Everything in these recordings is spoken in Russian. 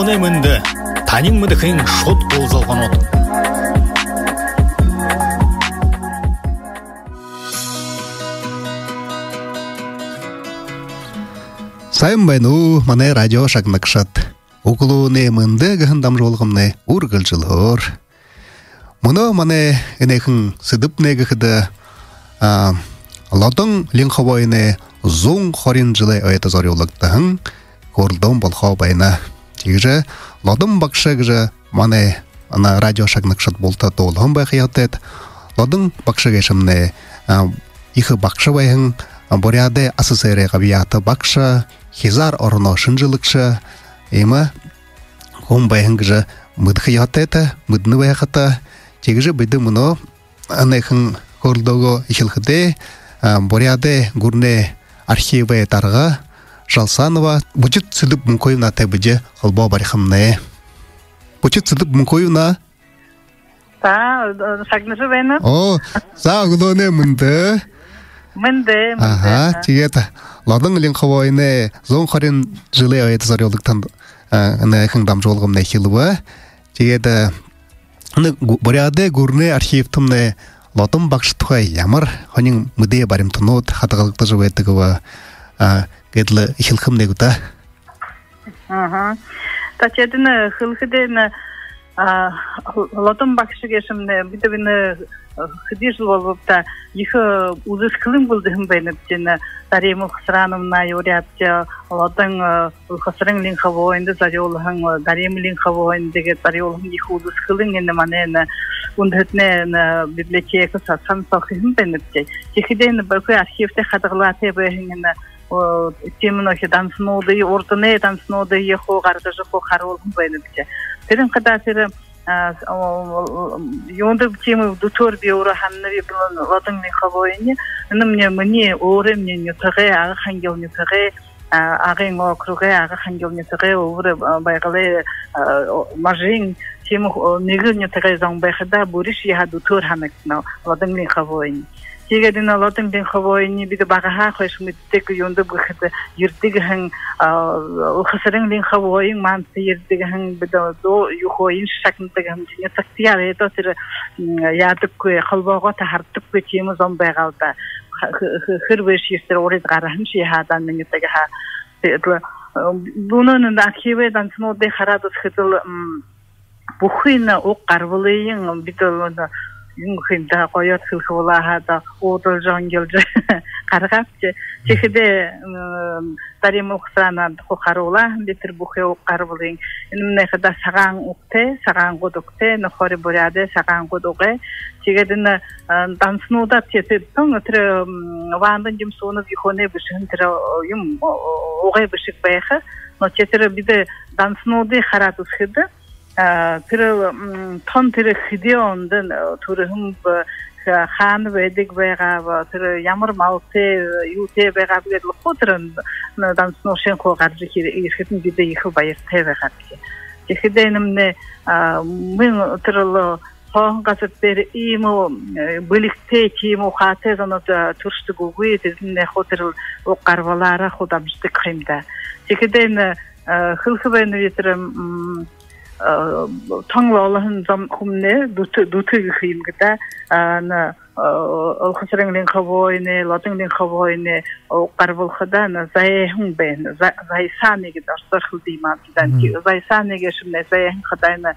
Углууны мөнд танин мэдхэн шууд уулзалгонууд. Сайн байна уу? Манай радио шагнагшат. Углууны мөнд гэн дамжуулгамны үргэлжлөөр. Мөнөө манай энэхэн сэдвнэгэхэд лодон линховойны 120 жилийн ойд зориулагдсан хөрлөн болохоо байна. Тэгж лодон багшаа гэж манай радио шагнагшат болтоо дуулан байх ятад лодон багшаа гэшмнэ их багш байхан боряде асасэрэ гавьята багша хизар орно шинжилэгч има хом байхан гэж мэдх ятад мэднэ байхата тэгж бид мөнөө анехан хөрлөгөө ихэлхэдэ боряде гүрнэ архивэ дарга Жалсанова будет цэдэв мөнхөйна табыжэ холбоо барихамнэ. Будет цэдэв мөнхөйна. Та сагнасо байна. Оо, за углууны мөндө. Мөндө. Аха, тэгээд лодон линховойны 120 жилийн ойд зориулагдсан анаахан дамжуулгамны хэлвэ. Тэгээд боряде гүрнэ архивтумны лодон багш тухай ямар хонин мэдээ баримтнууд хадгалагдаж байдаг вэ? Гэдэл ихэлхэм нэг удаа. Аха. Тачэдэн хөлхөдэн лодон багш гэшмнэ бидвэн хэдийж боловта их үзэсгэлэн болдсон байна гэж Дарим Хасрановна юряпча лодон хасрын линховойнд зориулхан Дарим линховойнд тэгээд зориулхан их үзэсгэлэн энэ манай үндэтнэ библиотека сасан сохин байна гэж. Тэгэхдээ бохи архивтэй хадгалаатай байна. Темно хиданснууды урдны данснууды яхоо гаргаж хоо харуулсан байна гэж. Тэрэн хадасэр юунд тийм доктор биура ханнави лодон линховойн мне өөрөө мне нютгэ хангел нютгэ агийн округэ хангел нютгэ өөр байгаль мажин тийм нэг нютгэ зам байхада бүриш яа доктор ханагна лодон линховойн. Тэгээд энэ лодон линховойн бид багаха хош мэддэг юунд бүхэд ердэгхэн хасрын линховойн мант ердэгхэн бид доо юхойн шагнадаг юм чинь тактиар это тэр яадаггүй холбоогоо та хардаггүй тийм зам байгаа да хэрвэш ихтер урид гарахын чи хаадан нэгдэг ха бунон архивэ данснуудыг хараад үзэхэд бүхэн уг гарвлын бид юм хинда гоёт хөлхөлаахада уудал жангилж гаргаач тэгэхдээ Дарим Хасранад хохарула битэр бүхээ гарвлын энэ хада сагаан гудуктэй нөхөр буряде сагаан гудугэ тэгээд энэ данснуудаа тийм тэр вандан жимсунов ихонэ бишэн тэр юм угэ бишиг байх но тэр бид данснуудыг хараад үзэхэд тэр тон тэр хидионд түрхэм хаан байдаг байгаа тэр ямар малтай юутэй байгаа гэдэг лохотрон дансношин хоо гарч ирэхэд бид их баяртай байгаа гэх. Тэгэхээр нэмнэ мен тэр хон гасар дээр ийм бүлэгтэй тийм ухаатай zonod төршдөг үгүй тэрний хотер гарвалаараа худамждаг юм да. Тэгэхээр хөлхөвэн витэр 통로는 좀 humne 두트기 힘기다 나 хасрын линховойны лодон линховойны гарвалхада на зайхбен зайсаныг дөрсөх димаа зайсаныг шимнэ зайхан хадайна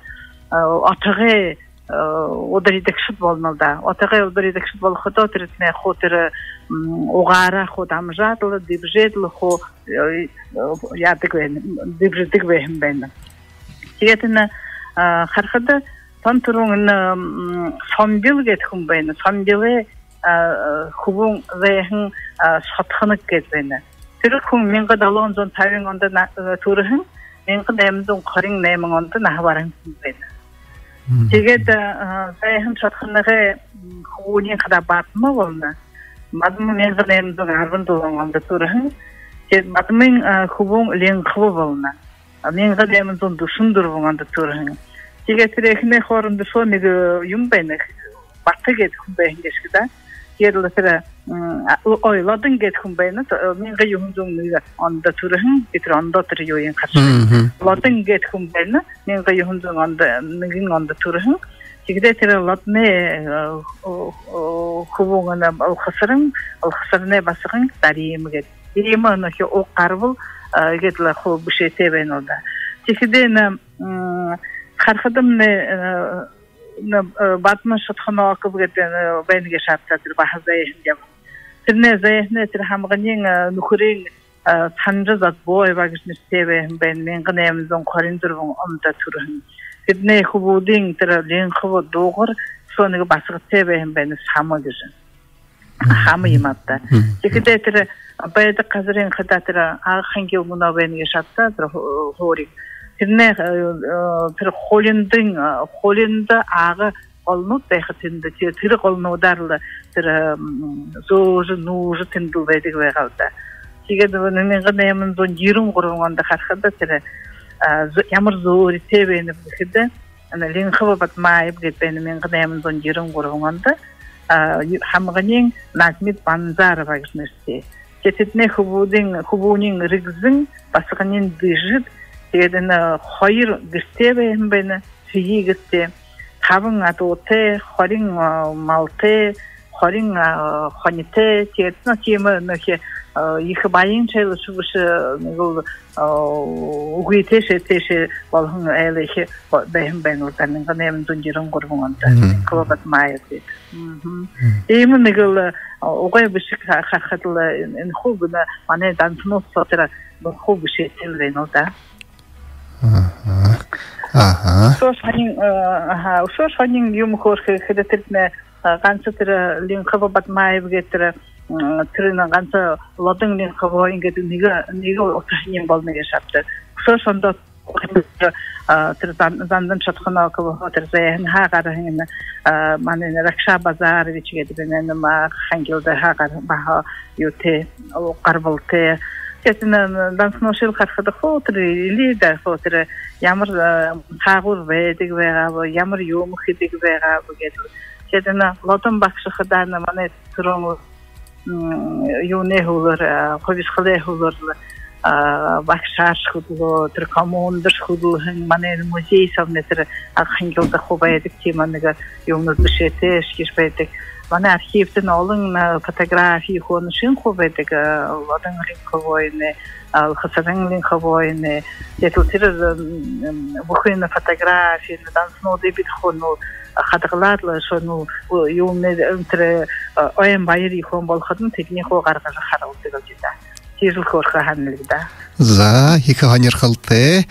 отгэ удирдагчд болмалда отгэ удирдагчд болоход тэрнээ хотер угаара худамжаал дибжэдл хо яадаг вэ дибжэдэг вэ юм байна. Тэгээд энэ харахад тонтрон сомбил гэх юм байна. Сомбилээ хөвөн зэхэн шатханаг гэж байна. Тэр хүн 1750 онд төрсөн 1828 онд нахварсан байна. Тэгээд зэхэн шатханагы хөвөний хада батма болно. Мадмын 1812 онд төрсөн. Тэгээд мадмын хөвөн линхов болно. Мен гадаамд дундушундөр вонд төрсөн. Тэгээд тэр эхний хооронд нэг юм байна. Батгээд хүн байна гэж да. yerlere oyladın getkum bayna men gayuhunzun onda turun bitir onda turuyoyin karşı ladın getkum bayna men gayuhunzun onda nigin onda turun Тигде ладне хубугана алхасарне басыгын даримге. Дириманы ки о карбыл гетла ху бишете бенолда. Тигде хархадым на батма шатхана акып гетен бенге шатсатыр бахазайын деп. Тирне зайны тир хамганын нухурин танжазат бой багышныстебе бен мен гынемзон кориндурун амда турун. Кидне хубудин тера лен хубу догор соныгы басыгытсе бен бен самагыжын. Хамы иматта. Тигде тера байда казырын хадатыра аханге муна бенге шатса хори. Кидне тера холинда ага olnu tehitinde tiri olnu darlı tira zoju nuju tindul vedik ve kalda. Sige de men gınemin zon jirum kurunganda harxada tira yamır zori tebeni bixide ana lin xabat mayib getbeni men gınemin zon jirum kurunganda hamganin nazmit banzar bagışnesti. Ketitne xubunin rigzin basğanin dijit tegedene hayır gistebe beni fiyi gitti. Having at ote, horing malte, horing honite, it's not him, you have buying chairs, which we taste it, while hung early, but they have been with the name to Jerome Gorgon, club at my feet. Even the girl, away with Hattle in Hubuna, on it, and no sort of Hubushi, they know that. Soos van jong hoor gedeeld met ganse ter link hebben wat mij begeter terwijl ganse lading link hebben ingeet niga opzien bal meegeschapt. Soos van dat ter dan schatgena hebben ter zijn hagar heen man in Raksha Bazaar weet je dat men maar hangel de hagar bah yote karbalte. Dan snel gaat de grote lieden grotere jammer hagur weet we jammer jong gidig we hebben dan laten bakse gedaan maar net strong jone holer gewiskelde holer bakshas goed ter commander goed maar net museum van net afhangel de goed die man jong beschete is Wanneer archief ten allen fotografie gewoon zien goed ik laten linken al gezien linken gooien dit ultira beginnen fotografie dan snel dit gewoon gaat gelaten zo nu jong net entre een baierie gewoon bal gaan techniek hoor gaan ultira dit is ook gehandeld daar za ik ga hier gelte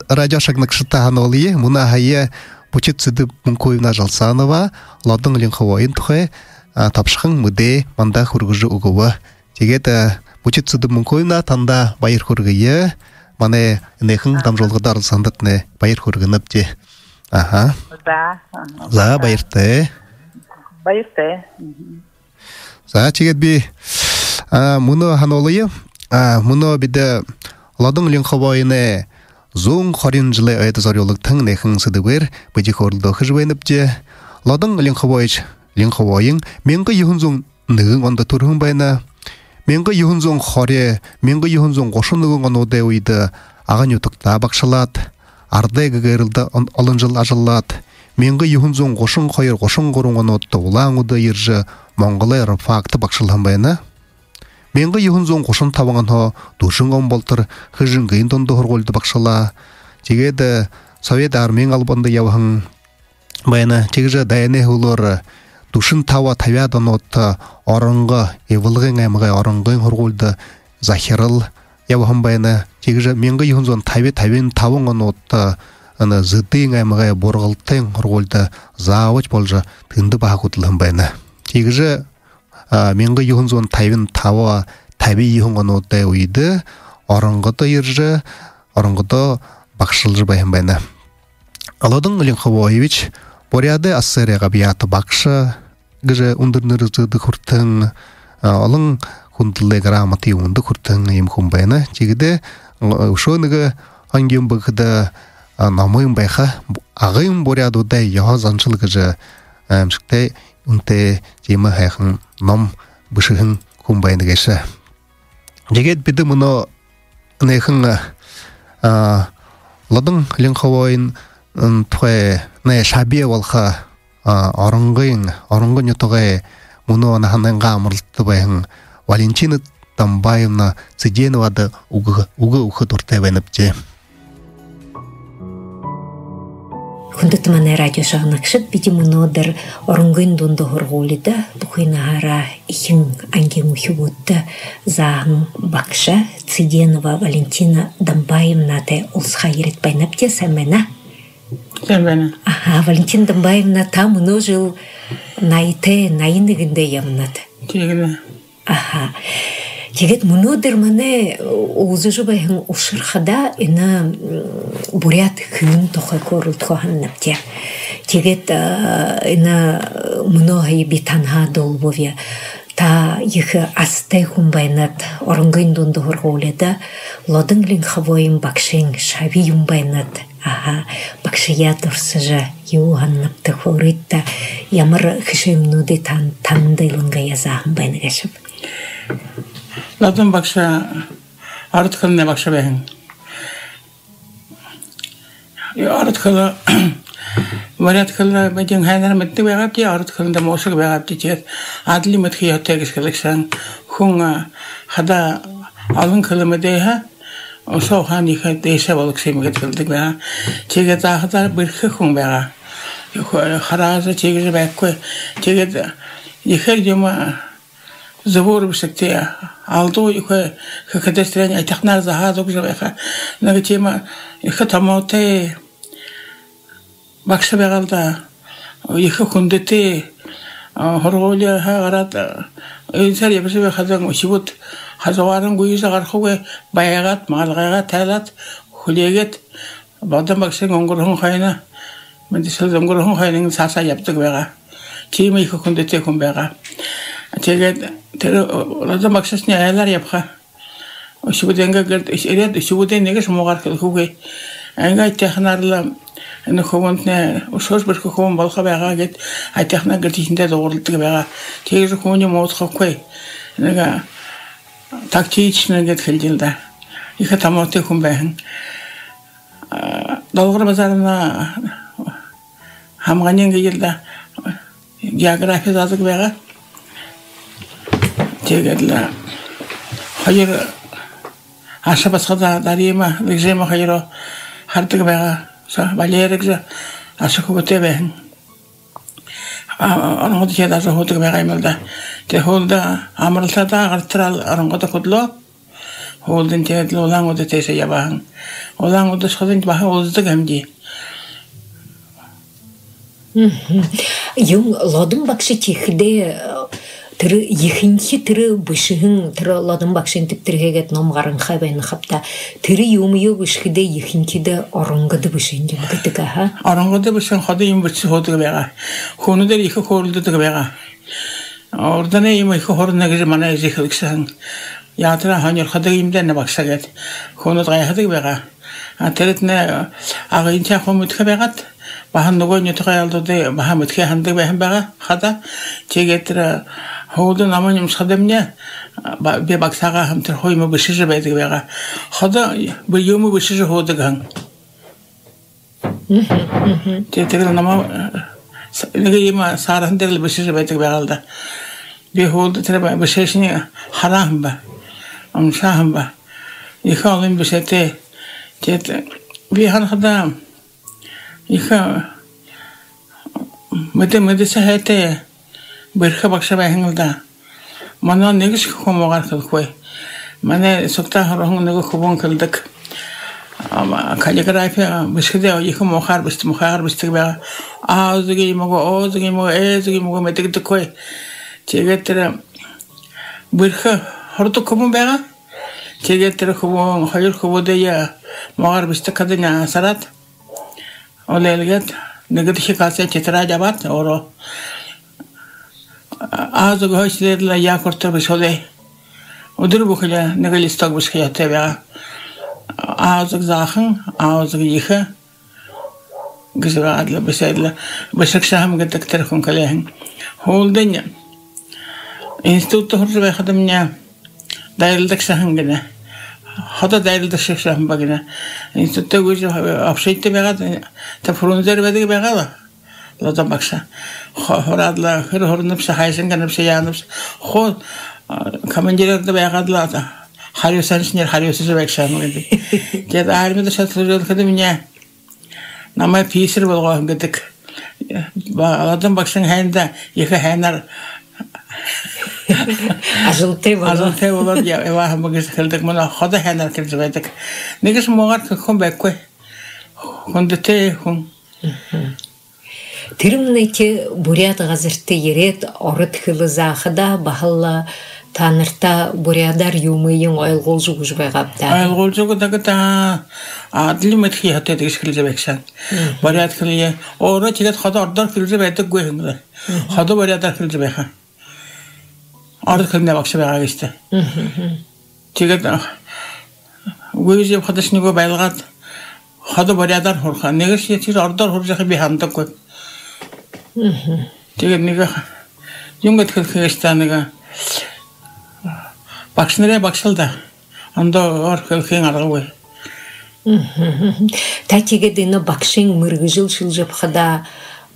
radio шагнак шытаноли муна хае Пучитсыды Мункоевна Жалсанова, Ладың Линховайын тұхай, тапшықың мүде манда хүргіжі ұғуы. Тегет Пучитсыды Мункоевна танда байыр хүргіе, мане нехің дамжолғы дарылсандытны байыр хүргініп де. Аха. За, байырты. Байырты. За, тегет бі, мұны ханолыйы, мұны біді Ладың Линховайыны Зоң харин жылы айты зарёлыктың нехің сыдыбыр, бәді қорылды қыжбайынып же. Ладың линхавайын, менгі ехін зоң нығын онда тұрғын байна. Менгі ехін зоң харе, менгі ехін зоң қошын нығын он одай ойды ағын өтікта бақшылат. Ардай ғығырылды алын жыл ажылат. Менгі ехін зоң қошын қайыр қошын қорын он отты олаң ұды ержі Монғылай рыфақты бақшылған байна. Менгі ехін зоң қошын таваңын хо душын ғын болтыр хыжын ғын донды хорғолды бақшыла. Тегеді Совет армейн албанды явығын байына тегіжі дайыны хулыр душын тава тавядан отты орынғы евылғын әміғай орынғын хорғолды захирыл явығын байына тегіжі менгі ехін зоң тавен тавыңын отты зыдың әміғай борғылтын хорғолды завыч болжы тынды баға құтылын байына. Тегіжі менгі ехін зоң тавен тава таби ехін ғанудай ойды орынғыды ержі, орынғыды бақшылжы байын байына. Аладың Линховоевич боряды ассерияға бияты бақшы гыжы ұндырнырызды күртің, алың хүнділі граматы ұнды күртің ем күн байына. Тегіде шоныға аңген бұғыды намайын байға ағайын боряды ұдай яға заншыл гыжы әмшіктай унте тема хайхан ном бышыгын хумбайны геше. Жегет биді мұны нейхын ладың линхавайын тухай не шабия волха орынгын ютугай мұны анахананға амырлты байын Валентина Тамбаевна Циденовады уғы туртай байныпте. Хүндэт маны радио шағынақшыт биді мұнодыр орынгын донды ғырғолыды бұқинағара ихин анген ұхи өтті зағын бақша Циденова Валентина Тамбаевна те ұлсқа ерет байнапте сәмена? Сәмена. Валентина Тамбаевна там мұны жыл найынығынды ямынады. Тегіне. Тегет мұнодыр маны ұзы жыбайын ұшырқада іні бурят күн тоқай көрілді қоғаннапте. Тегет іні мұногай битанға долбове. Та ехі астай хумбайнат орынгын донды ғырғоледі. Лодың линхавойын бақшын шави юмбайнат. Бақшыя дұрсыжы еуғаннапты қорытта. Ямыр хышымнуды тандайлынға язағын байны ғашып. Лодың бақша арыткылына бақша бәйін. Арыткылы варяткылы бәден хайнар мүтті бәғап де, арыткылында мошық бәғап де тет. Адлі мүткі еттегіз кіліксен. Құңа қада алын кылымы дейха, соған ехі дейсе болық семігет кілдік бәға. Тегет ағыдар біркі құң бәға. Қарағызы тегізі бәккөй. Тегет ехер дема забор бішікте алды ехі кәдестерен айтақнар заға зоғжы бәға. Нәгі тема ехі тамаутай бақшы бәғалда ехі күндеті ғырғолия ғарат өйінсәр ебісі бә қазан өшібіт қазуарын көйізі ғарқуға баяғат, мағалғайға тәлат, хүлегет бағдан бақшың оңғырғын қайына менде сілді оңғырғын қайының саса епті бәға кейімі ехі күндеті күн бәға тегет ұладан бақшасыне әйлар епқа өшібіденгі өшібіден негіз мұғар кілкуге әңгі айтақынарлы Аны ховонтне ушош бір ховон балқа бәға кет, айтақна гіртесінде доғырлықты бәға. Тегізі ховоне моғытқа қой. Әніға тактичны кет келділді. Ика тамауты күн бәғін. Долғыр базарына хамғанен келді. География задық бәға. Тегеділі. Хайыр ашы басқада дарима, лігжема хайыры хардығы бәға. Валерик же ашы көте бәһін. Арыңғыды кеді ашы хөтігі бәғаймылда. Те холда амырылсада ағырттырал арыңғыды құдлы. Холдың тегеділі олаң өді тейсе ябағын. Олаң өді шқыдың бағы олыздық әмді. Yung lodun bakşı çekide tırı yıkınki tırı bışığın tırı lodun bakşın tiptirge get nomgarın xabayını xapta tırı yomuyor bışıkide yıkınki de orangıdı bışığın gibi gıdık ha. Orangıdı bışığın xadı yum bıçı xodu beğa. Konu der yıkı koruldu beğa. Orada ne yum yıkı horuna gizli mana ezikliksen. Yatıra hanyor xadı yumden ne baksa get. Konu da yıkıdı beğa. Teretne ağayınca xomutka beğat. Bahan nugoy nütüqay aldı de bahan mütke handı beğen beğa xada. Çegetire Holden amanyum sademne bir baksağa hamtır hoymu bışıcı beydi beğa. Xada bir yumu bışıcı hodu gan. Teteril nama nege yema sarhan deril bışıcı beydi beğalda. Bir holdu tere bışıcını haram ba. Amşahım ba. Yıka olayım bışıte. Bir hanxada yıka medese hete birka bakşa bähingilda. Mana negis komogar kılkoy. Mana sokta harahın nege kubon kıldık. Ama kaligrafiya bışıda yıka muhar bıstı be. Ağzı giymogo medik koy. Çegetere birka hortu kubon be. Çegetere kubon hayır kuboda ya muhar bıstı kadına sarat. Olelget negati şikayet çetira jabat oro. Ağzı hoşlerle ya kurtar bir şöyle. Odur bu kadar negalistak bir şey tabii. Ağzı zahın, ağzı yıkı. Güzel adlı bir şeyle. Başak şahım gittik telefon kalehen. Холден институтта хоржу байхада меня дайрылдык сахангана. Хада дайрылдык сахангана. Институтта көз апшайтты байгады. Та фрунзер бәдігі байгады. Лада бакса. Хорадла хорнып сахайсынганып саянып. Хо командирлерді байгадылады. Харюсаншнер харюсызы байкшамы. Дед армияда шатылжылқыды меня намай писер болған гыдык. Ладан баксан хайнда екі хайнар Ажылтай болар эва магис кылдык мына хода хайнар кирди байдык. Негис могар кон баккой. Хондете хон. Тирмнете бурят газырты ерет орыт хылы захыда бахалла танырта бурядар юмыйын ойлгол жугуж байгапта. Ойлгол жугудагы та адли метхи хатэ дэгиш килзе баксан. Бурят киле ора тигет хода ордор килзе байдык гойхыңдар. Хода бурядар килзе байха. Ордор килне бакса байга гисте. Тигет гойзе ходашниго байлгат хода бурядар хорхан. Негис тир ордор хоржахы бихандык гой. Тигет нега юнгат килхестаныга Бакшнере бакшылда. Анда ор кылхын аргы. Татигедина бакшин мыргыжыл шылжып хада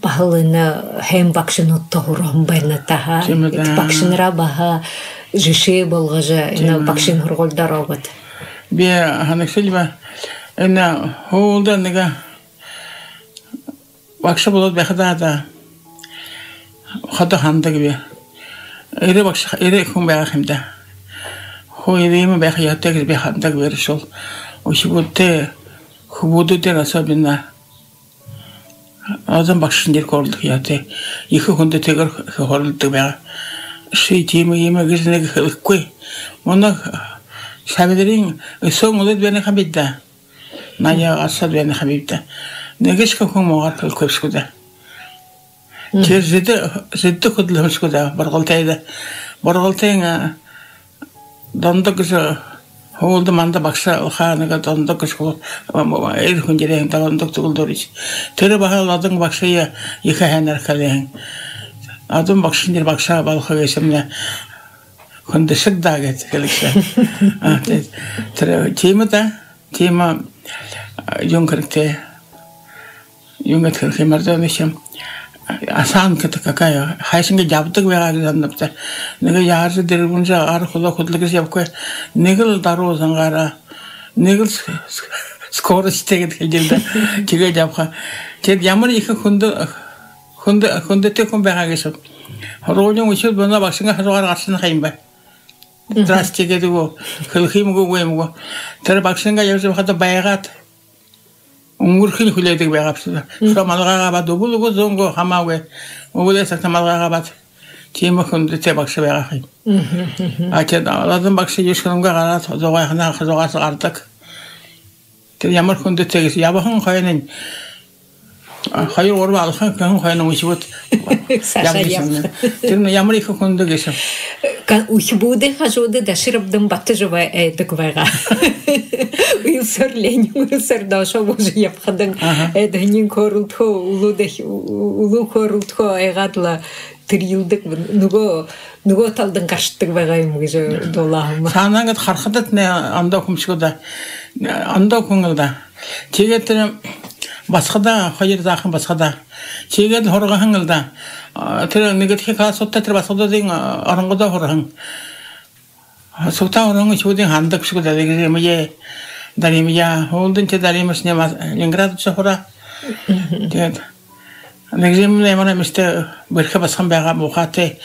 бахалына хэм бакшын оттогурам байна таха. Бакшынра баха жише болгажа ина бакшин хурголдар обат. Бе ханыксылба ина холда нега бакша болот бахада да. Хада хандык бе. Эре бакша эре кум бахымда. Хойрим бахятэг бахандаг вершол. Ошиготте хубудутер асабина. Азам бакшиндер кордук яте. Екі хүнде тегер хорылдык бага. Ши тиме еме гизнег хылыккой. Мона шабедерин соңулет бени хабидда. Ная асад бени хабидда. Негешка хумогар кылкыпскуда. Тер зетте худлымскуда баргалтайда. Баргалтайга Дондок же холда манда бакса ханага дондок школ эр хүнжерэн дондок тулдорич. Тэр бахаладың баксая екі ханар кален. Адым бакшинер бакса балхы гесемне хүндэшик дагет келексе. Тэр тема юнгэрте юнгэт хэмэрдэнэшэм асан ката какая хайшинга жабдык байгаанапта нега яарсы дэрбунжа ар хула худлыгыс yapкой негэл даруу зангара негэл скорость тегет келдэ тигэ жапха тед ямар их хүндэ тэкон байгаагээс хоролын үчил бана баксинга хажуугаар гарсан хаймба трастигэдгөө хөлхимгөө гэмгөө тэр баксинга явж хата байгаад өнгөрхийн хүлээдэг байгаапсаа. Шо малгайгаа бад өгүүлгөө зөнгөө хамаагүй. Өгүүлээс та малгайгаа бад тийм хүндтэй багш байгаа юм. Ачаад аладан багш юушгэнгээ гараад зогойхнаа хазуугаас гардаг. Тэр ямар хүндтэй гэж явахан хойны хоёр урва алхан хойно үчигт. Тэр ямар их хүндтэй гэж. Ухибуде хажууде даширабдан баттажва эдэг байгаа. Уйсэрлэн дашо бож япхадан эдэнин корултхо улуу корултхо айгадла тэрилдэг нөгөө талдан гарчдаг байгаа юм гэж дулаам. Санаангад харахад нэ андаа хүмшгүдэ андаа хүнгэлдэ. Тэгээд тэр басхада хоёр заахан басхада тэгээд хоргохан л да. Тэр нэг их хасуудтай тэр басхадын оронгодоо хоргохан. Сутаа оронгоо чүүдийн хандаг шиг даа гэж юм яа. Даримия холдын тэ даримас нэма Ленинград чохора. Тэгээд нэг юм нэмэр мистэ бэрхэ басхан байгаа мухатай.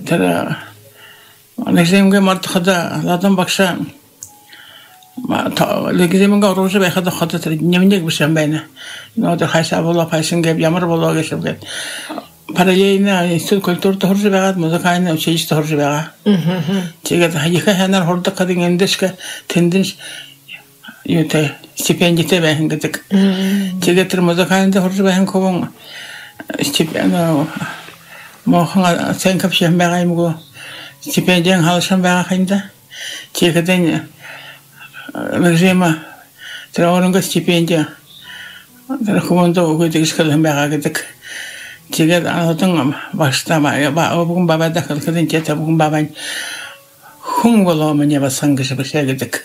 Тэр нэг юмгээ мартахада ладан багша легземэнгэ оружи байхад хата тэр нэмнэг бишэн байна. Нодер хайса болоо хайсан гэв ямар болоо гэсэн гээд параллельно институт культурт хорж байгаад музыканы училищет хорж байгаа. Тэгээд хаяха ханаар хордог гэдэг эндешгэ тенденс юутай стипендитэй байх гэдэг. Тэгээд тэр музыканы хорж байх хөвөн стипендио мохон цэнкапш байгаа юмгүй стипендиан хаалсан байгаа юмда. Тэгээд Мэгзема тэр оронго стипендиа тэр хөвөндөө өгөөд ихсгэл байгаа гэдэг. Тигет анатың башта бүгін бабада қылқыдың кеті бүгін бабан хун болу мне басқан кіші бір шәгідік.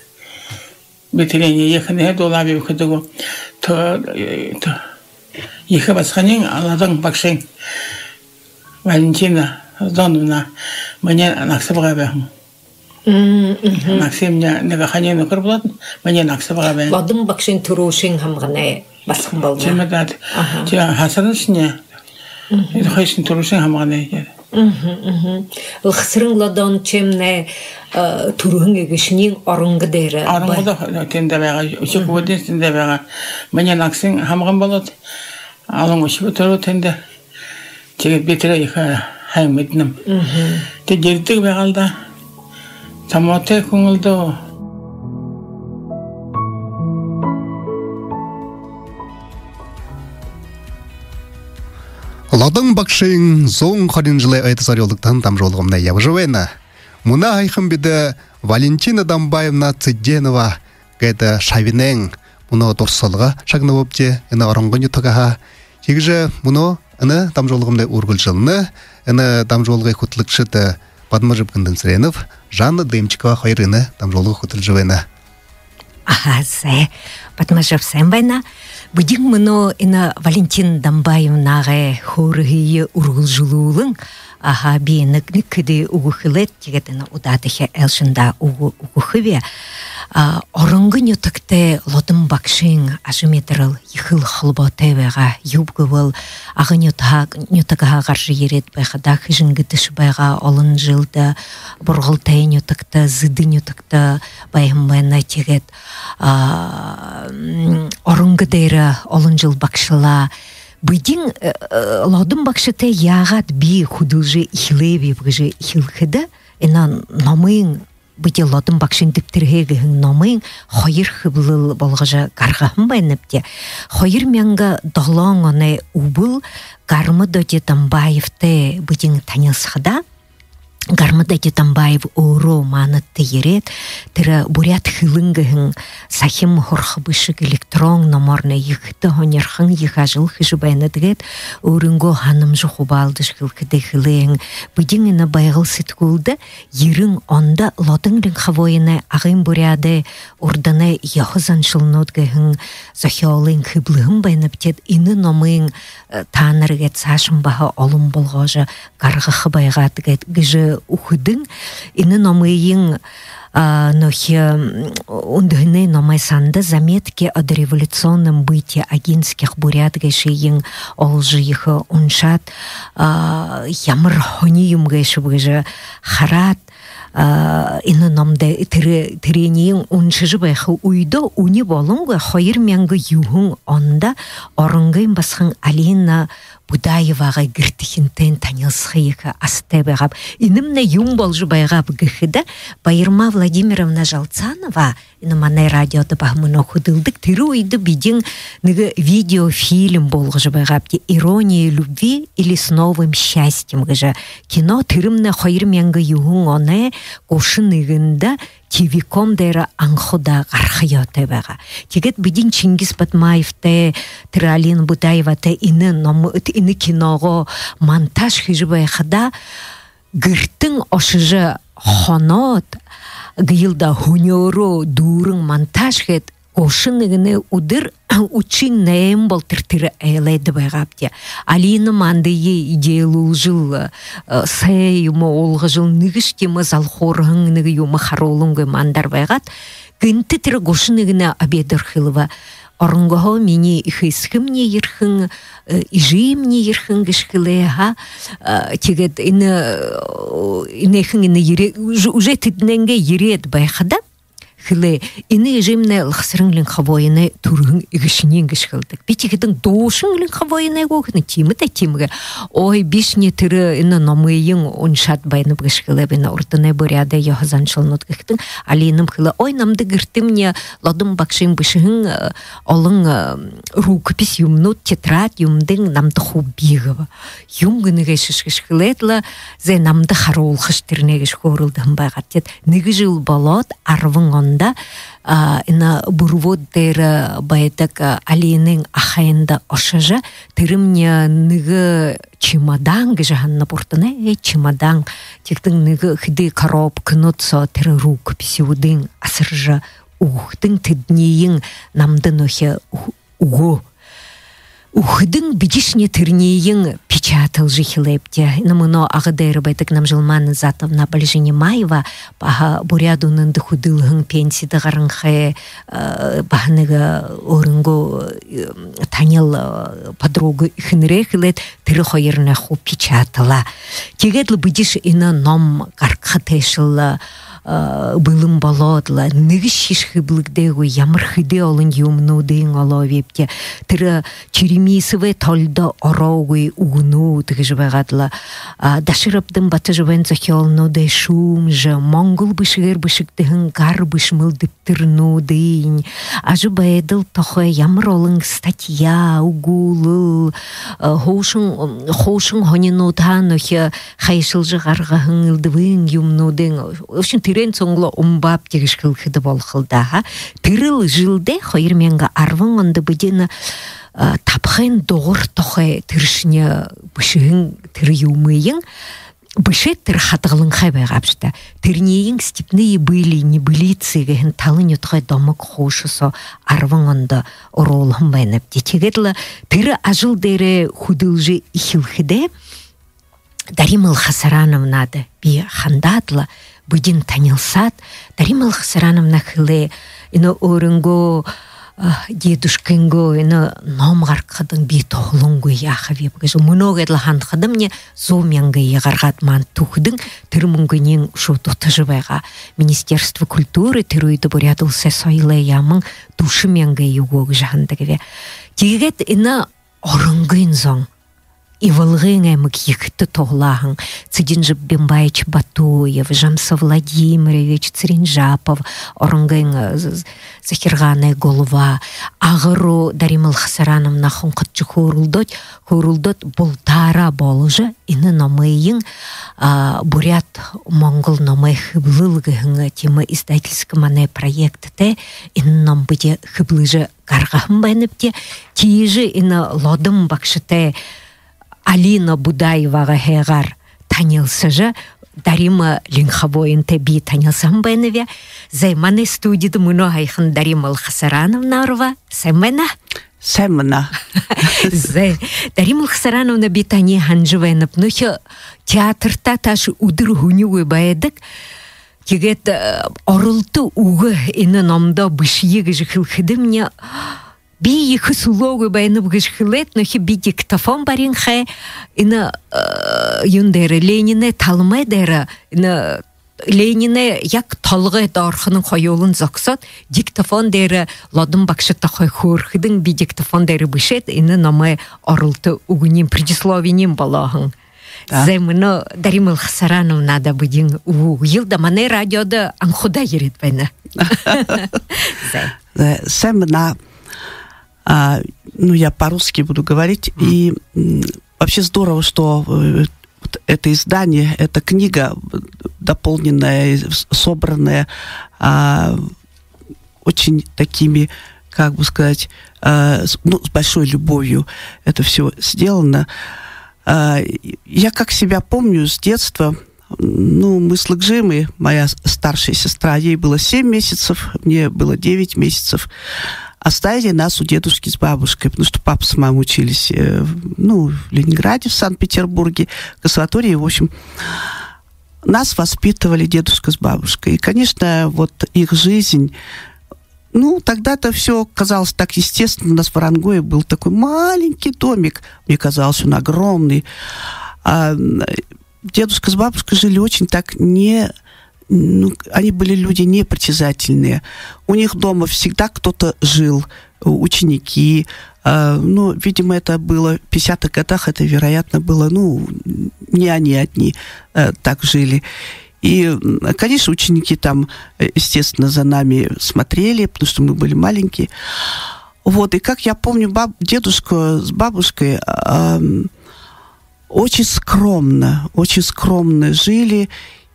Бетірені ехіне долабы өкідігі ехі басқанын аладың бақшын Валентина Доновна мне нақсыбыға бәхін. Максим неге ханен өкір болатын, мне нақсыбыға бәхін. Ладың бақшын тұрушын хамғаны басқын болды. Чемедат. Хасырын ішіне Хойшин турушин хамганы. Лхсрын ладан чемне турухын егешнин орынғы дейрі. Орынғы тенде бәға, үшік өден тенде бәға. Менен аксын хамган болады. Алың үшік өтірі тенде. Тегет бетірі ека хаймедінім. Те жердік бәғалда. Таматы көңілді. Ладың бақшың зоң қарин жылай айтысар елдіктан там жолғымна явжывайна. Муна айқын беді Валентина Дамбаевна Циденова кәді шавинен мұны дұрсалға шағына өпте, әні арыңғын етіғаға. Тегіже мұны әні там жолғымдай ұрғыл жылыны, әні там жолғы құтылықшыды Падмажып күндін сіреніп, Жанна Дымчикова қайрыны там жолғы құтыл жывайна. Зе, Падмажып сән байна. Бүгін мұны әні Валентин Дамбаевнаға хорығы ұрғыл жылуылың, бейінік күді ұғықылет, тегетіні ұдадығы әлшында ұғықыве. Орыңғын өтікті лодым бақшың ажыметіріл ехіл қылботевеға юбгывыл ағын өтіғаға қаржы ерет байғада қыжыңғы түші байға олын жылды бұрғылтайын өтікті, зыдын өтікті байым байына тегет орыңғы дейрі олын жыл бақшыла. Бүгін лодым бақшыты яғат бей худылжы ихілеве бұғжы ихілхіді, әнан намайын Бұте лодым бақшын түптіргегіғін номын қойыр қыбылыл болғыжы қарғағын байныпте. Қойыр мәңгі доғлоң оны ұбыл ғармы дөте Дамбаевты бұтың танылсықыда. Гармы дөте Дамбаев ұру манытты ерет. Тірі бурят хылыңғығын сахим хорқыбышық электрон номорны ехті ғонерхын ехажыл хыжы байныдығет. Өрінгі ханым жұқы балдыш қылқыды хылың. Бұдың іні байғыл сеткулды. Ерің онда лодың рыңқавойыны ағын буряды орданы яхызан шылнодғығын зохиолын қыблығын байныптет. Іні номын танырғет сашын баға олым болғажы қарғықы байғадығет гыжы ухудың іні номыйын нохи ундыны номайсанды заметки о дореволюционном быте агинских бурят гайшиин олжы ихы уншат ямыр хониюм гайшы быжы харат іні номды тіренейін уншыжы байхы уйды уни болуңғы хойыр мәңгі юхың онда орыңғын басқын Алина Будаеваға гіртіхінтен танылсығы егі асты байғап. Инімні юм болжы байғап гіхіді Байырма Владимировна Жалцанова іні манай радиоды бағымын оқыдылдық түрі ойды бейден видеофильм болғыжы байғап. Ирония любви или с новым счастьем гіжі. Кино түрімні хойыр мәңгі юхың оны қошын егінді Тивиком дайра аңхуда ғарқияты бәға. Тегет бідін Чингис Батмаевты, Алина Будаеваты іні киноғы монтаж хижі байқыда гіртің ошыжы хонот, гилда хуньору дурың монтаж хет, ошын егіні удыр учин нәйім бол тіртірі әйлайды байғапте. Алина мандайы идеялыл жыл сәйімі олғы жыл нүгіштемі залхорғың нүгі юмы харолыңғы мандар байғат. Гінті тірі гошын егіні абедір қылыва. Орынғығы мені ихискімне ерхің, ижимне ерхің гішкілеға. Тегет инехің уже тідненге ерет байқада. Хиле ины жемне лхсрынлын хавойны тургын игишнин гышкылдык. Битигидин доошынлын хавойны гохны тимите тимге. Ой бишне тиры ины намыйын оншат байны гышкылы бина уртыны буряда яхазанчылнут гыктын. Алиным хиле ой намды гыртымне ладым бакшын бышын олың рукопись юмнут тетрадь юмдын намды хуббигова. Юмгыны гышкылетла зе намды харол хыштырны гышкорылдым байгат. Нигижил болот арвын ina burvod der baytak Alining ахайында ошажа тирымня ныгы чемодан гжаганна портане чемодан тектин хиди короб кнутсо тер рукописи удин асыржа ухтын теднейин намдын охе угу Ухдың бедишне тырнейін печатал жихилепте. Намыно ағыдайры байтық намжылманы затовна Бальжине Маева баға бурядунын дыхудылғын пенсиді ғарынхай бағаныға орынғы танил подругы ихінрехилет тыры хойырна ху печатала. Тегедлі бедиш ина ном қарқатайшылы былым баладла нигиш шишхиблыгдегу ямырхиде олын юмнудың оловепте тыры черемисове толда орогуй угну тыгжбагадла дашырыптын батыжбен захиолнуде шумжа монгол бышыгер бышыктыгын гар бышмылдыптырнудың ажыбайдыл тохе ямыр олын статья угулы хоушын хонинудан охе хайшылжы гаргахын ылдывын юмнудың очень тирен соңло умбап тегишкыл хиды болхылда тирыл жылде хойырменга арвын онды быдена тапхын доғыр тоқай тиршне бышыгын тир юмыйын бышы тир хатығылын хайбай қапшыда тирнейін степные были не были цигehen талын ютқай домык хошысо арвын онды оролым байнып детегедлі тирі ажыл дере худылжы ихилхиде Даримал Хасарановнады би хандадлы Будин танилсат, Даримал Хасарановна хылы, ино орынго дедушкинго, ино номгарқадың би тоғылыңго яхави. Мұногедлі хандқадым не зомянғы еғарғат ман тухдың, түрмүнгінен шуту тұжыбайға. Министерство культуры түрүйді бұрядылсы сойлы ямын душымянғы еғоғы жағындығы. Дегет ино орынгын зоң. Ивалгын эмик екті тоғлағын, Цидинжып Бембаевич Батуев, Жамса Владимирович Циринжапов, орынгын захирғаны голова, ағыру Даримал Хасарановна хонқытчы хорулдот болтара болыжы, ины номайын бурят монгол номай хыблылгыгын тема издательский мане проектте, ины ном быде хыблыжы гарғахын байныпте, тиежі ины лодым бақшыте Алина Будаеваға хеғар танилсы жа, Дарима Линхабойынты би танилсам бәніве, займаны студиды мұны айқын Даримал Хасарановна арва, сәміна? Сәміна. Даримал Хасарановна би тани ханжы бәніп, нөхі театрта ташы удыр хүнюі бәйдік, кегет орылты уғы ині номда бішиегі жықылхыды мне би екі сулогы байынып гышхылет, нөхі би диктофон барин хай, ині юндері Леніне талмай дәрі, ині Леніне як талғы дархының қойолын зақсат, диктофон дәрі ладым бақшытта қой көрхідің би диктофон дәрі бішет, ині намай арылты угынен предисловинен балағын. Займыны Даримал Хасарановна да будин уйылда мане радиода анхуда ерет байна. Сәміна. Я по-русски буду говорить. И вообще здорово, что это издание, эта книга дополненная, собранная очень такими, как бы сказать, с большой любовью это все сделано. Я как себя помню с детства, мы с Лыкжимой, моя старшая сестра, ей было 7 месяцев, мне было 9 месяцев. Оставили нас у дедушки с бабушкой, потому что папа с мамой учились в Ленинграде, в Санкт-Петербурге, в консерватории, в общем. Нас воспитывали дедушка с бабушкой. И, конечно, вот их жизнь, тогда-то все казалось так естественно. У нас в Орангое был такой маленький домик, мне казалось, он огромный. А дедушка с бабушкой жили очень так они были люди непритязательные. У них дома всегда кто-то жил, ученики. Видимо, это было в 50-х годах, это, вероятно, было, не они одни так жили. И, конечно, ученики там, естественно, за нами смотрели, потому что мы были маленькие. Вот, и как я помню, дедушка с бабушкой очень скромно жили.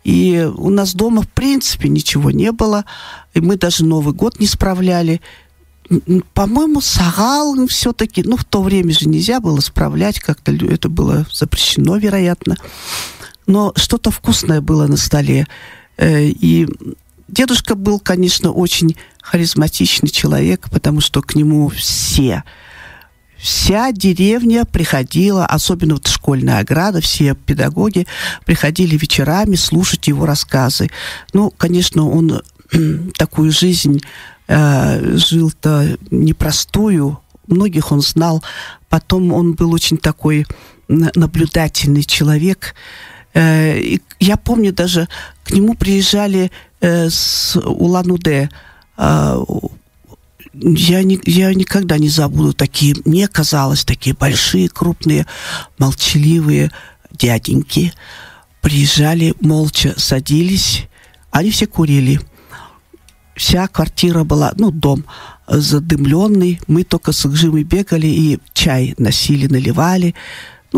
И у нас дома, в принципе, ничего не было. И мы даже Новый год не справляли. по-моему, сагал все-таки, в то время же нельзя было справлять, как-то это было запрещено, вероятно. Но что-то вкусное было на столе. И дедушка был, конечно, очень харизматичный человек, потому что к нему вся деревня приходила, особенно вот школьная ограда, все педагоги приходили вечерами слушать его рассказы. Конечно, он такую жизнь жил-то непростую, многих он знал. Потом он был очень такой наблюдательный человек. И я помню, даже к нему приезжали с Улан-Удэ. Я никогда не забуду мне казалось, такие большие, крупные, молчаливые дяденьки. Приезжали, молча садились, они все курили. Вся квартира была, дом задымленный. Мы только с Гжимой бегали и чай носили, наливали.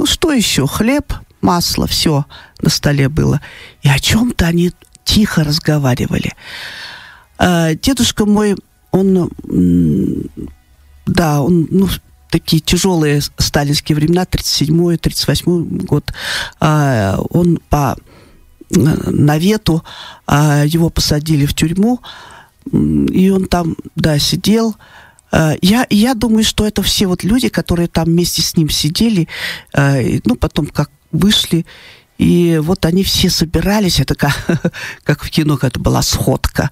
Что еще? Хлеб, масло, все на столе было. И о чем-то они тихо разговаривали. Дедушка мой, он такие тяжелые сталинские времена, 37-й, 38-й год, он по навету, его посадили в тюрьму, и он там, сидел. Я думаю, что это все вот люди, которые там вместе с ним сидели, потом как вышли, и вот они все собирались, это как в кино, это была сходка.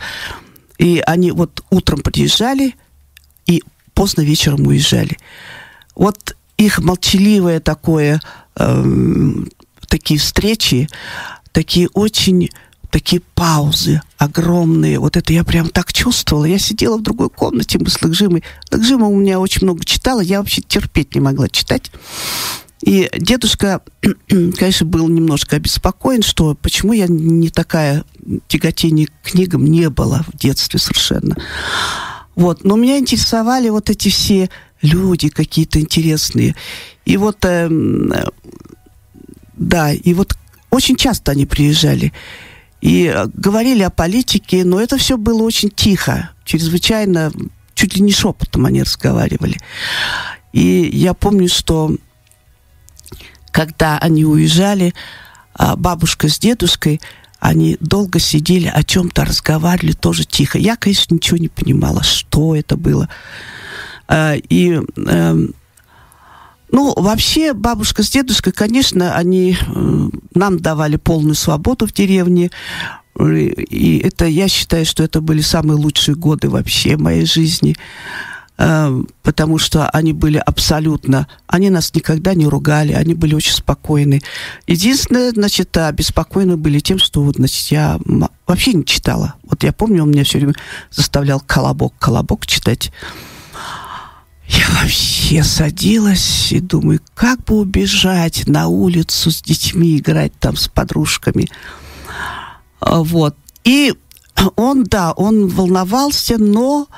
И они вот утром приезжали и поздно вечером уезжали. Вот их молчаливое такие встречи, такие паузы огромные. Вот это я прям так чувствовала. Я сидела в другой комнате, мы с Лыгжимой. Лыгжима у меня очень много читала, я вообще терпеть не могла читать. И дедушка, конечно, был немножко обеспокоен, что почему я не такая, тяготение к книгам не было в детстве совершенно. Но меня интересовали вот эти все люди какие-то интересные. И очень часто они приезжали и говорили о политике, но это все было очень тихо, чрезвычайно, чуть ли не шепотом они разговаривали. И я помню, что когда они уезжали, бабушка с дедушкой, они долго сидели, о чем-то разговаривали, тоже тихо. Я, конечно, ничего не понимала, что это было. Вообще, бабушка с дедушкой, конечно, они нам давали полную свободу в деревне. И я считаю, что это были самые лучшие годы вообще в моей жизни. Потому что они были они нас никогда не ругали, они были очень спокойны. Единственное, обеспокоены были тем, что, я вообще не читала. Я помню, он меня все время заставлял колобок читать. Я вообще садилась и думаю, как бы убежать на улицу с детьми, играть там с подружками. И он волновался, но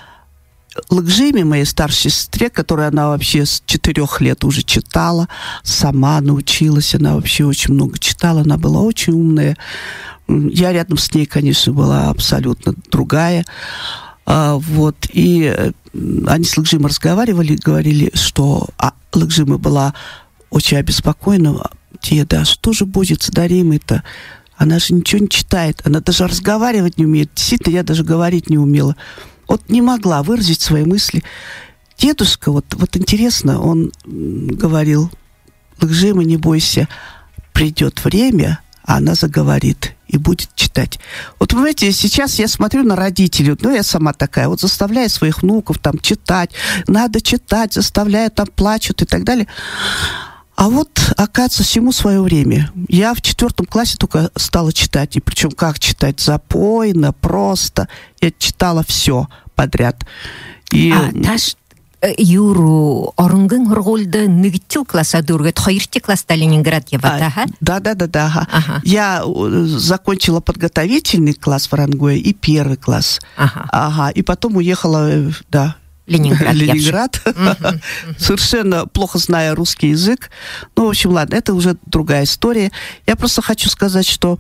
Лыгжиме, моей старшей сестре, которую она вообще с 4 лет уже читала, сама научилась, она вообще очень много читала, она была очень умная. Я рядом с ней, конечно, была абсолютно другая. И они с Лыгжимой разговаривали, говорили, что Лыгжима была очень обеспокоена. Деда, что же будет с Даримой-то? Она же ничего не читает, она даже разговаривать не умеет. Действительно, я даже говорить не умела. Не могла выразить свои мысли. Дедушка, интересно, он говорил, Лыгжима, не бойся, придет время, а она заговорит и будет читать. Понимаете, сейчас я смотрю на родителей, я сама такая, заставляю своих внуков там читать, надо читать, заставляю, там плачут и так далее. Оказывается, всему свое время. Я в 4 классе только стала читать. И причем как читать? Запойно, просто. Я читала все подряд. Юру орынгын хорголда нигтил класса дургат, хайрти класста Ленинград ебата. Да. Ага. Я закончила подготовительный класс в Орангое и 1 класс. Ага. И потом уехала, Ленинград. Совершенно плохо зная русский язык. Ну, в общем, ладно, это уже другая история. Я просто хочу сказать, что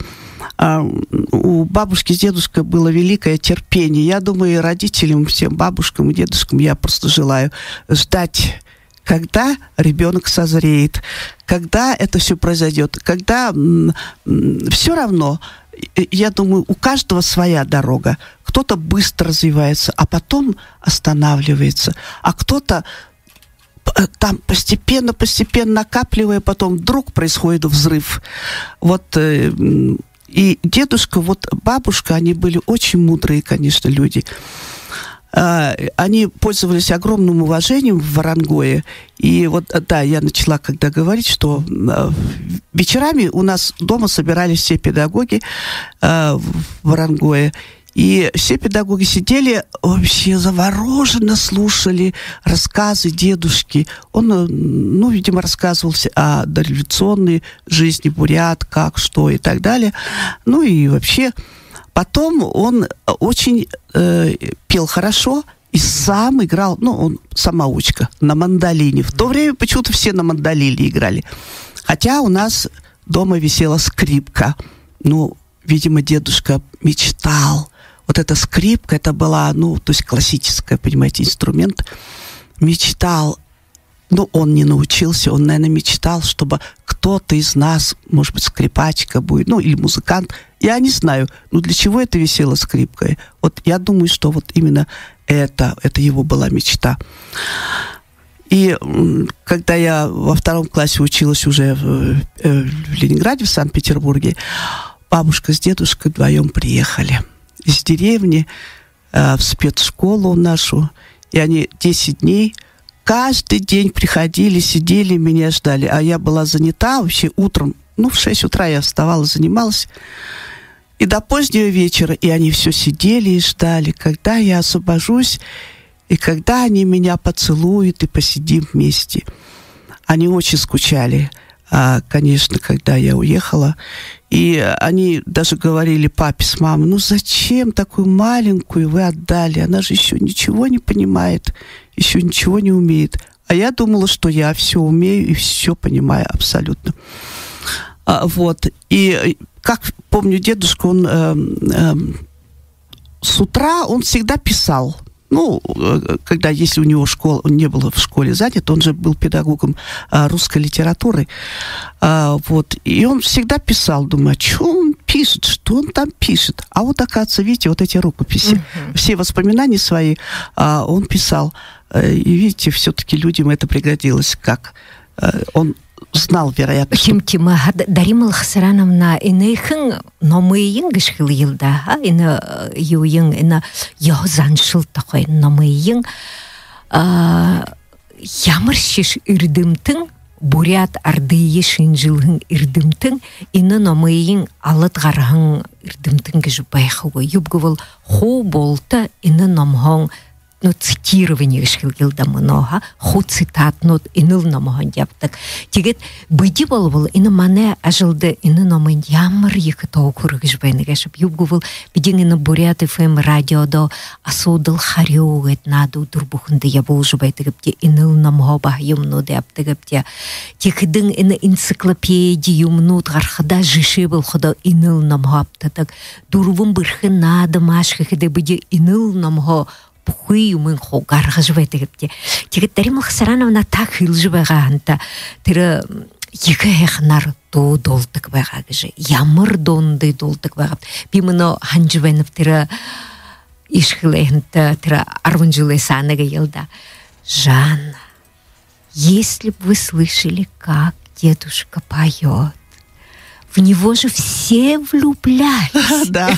у бабушки с дедушкой было великое терпение. Я думаю, и родителям, всем бабушкам и дедушкам я просто желаю ждать, когда ребенок созреет, когда это все произойдет, когда все равно, я думаю, у каждого своя дорога. Кто-то быстро развивается, а потом останавливается, а кто-то там постепенно накапливая, потом вдруг происходит взрыв. Вот и дедушка, вот бабушка, они были очень мудрые, конечно, люди. Они пользовались огромным уважением в Варангое. И вот, да, я начала когда говорить, что вечерами у нас дома собирались все педагоги в Варангое. И все педагоги сидели, вообще завороженно слушали рассказы дедушки. Он, ну, видимо, рассказывал о дореволюционной жизни бурят, как, что и так далее. Ну и вообще... Потом он очень пел хорошо и сам играл, ну, он самоучка, на мандолине. В то время почему-то все на мандолине играли. Хотя у нас дома висела скрипка. Ну, видимо, дедушка мечтал. Вот эта скрипка, это была, ну, то есть классическая, понимаете, инструмент. Мечтал. Ну, он не научился, он, наверное, мечтал, чтобы кто-то из нас, может быть, скрипачка будет, ну, или музыкант. Я не знаю, ну, для чего это висела скрипка. Вот я думаю, что вот именно это его была мечта. И когда я во 2 классе училась уже в Ленинграде, в Санкт-Петербурге, бабушка с дедушкой вдвоем приехали из деревни в спецшколу нашу, и они 10 дней каждый день приходили, сидели, меня ждали. А я была занята вообще утром. Ну, в 6 утра я вставала, занималась. И до позднего вечера. И они все сидели и ждали, когда я освобожусь, и когда они меня поцелуют и посидим вместе. Они очень скучали, конечно, когда я уехала. И они даже говорили папе с мамой: ну зачем такую маленькую вы отдали? Она же еще ничего не понимает, еще ничего не умеет. А я думала, что я все умею и все понимаю абсолютно. Вот. И как помню дедушку, он с утра он всегда писал. Ну, когда, если у него школа, он не был в школе занят, он же был педагогом русской литературы. Вот. И он всегда писал, думаю, а что он пишет, что он там пишет? А вот, оказывается, видите, вот эти рукописи, все воспоминания свои он писал. И видите, все-таки людям это пригодилось, как он знал, вероятно, что... Химкима, Дарима Хасарановна, инейхин номыйын гышхил йылда, ина юйын, ина яхзаншыл такой номыйын, ямыршиш ирдымтын, бурят ардыйы шинжилхын ирдымтын, ина номыйын алытгархын ирдымтын гыш байхуга. Юбгывыл ху болта, ина номхон, ну, цитирование гышхилгилда много, ху цитат, ну, иныл номхон яптык. Тегет, быди болвыл, ина мане ажылды, ина номын ямыр екі тоғыр гыш байны гашып. Юбгывыл, биден ина бурят ФМ радиодо асудыл хариу гет наду дурбухынды ябул жубайтыгыпте, иныл номхо бахйымну яптыгыпте. Тегедін ина энциклопедиюм нут гархада жиши был хода иныл номхо аптыдык. Дурвым бырхы нады машхы хеде биде иныл номхо пухуй умын хоғар ғажбайды гіпте. Тегет Дарима Хасарановна так хилжы байға анта. Тірі екі әхнар долдық байға гыжы. Ямыр донды долдық байға. Бимыно ханжы байнып тірі ишхілі әхнті тірі арвынжылы саныға елда. Жанна, если бы вы слышали, как дедушка поет, в него же все влюблялись. Да.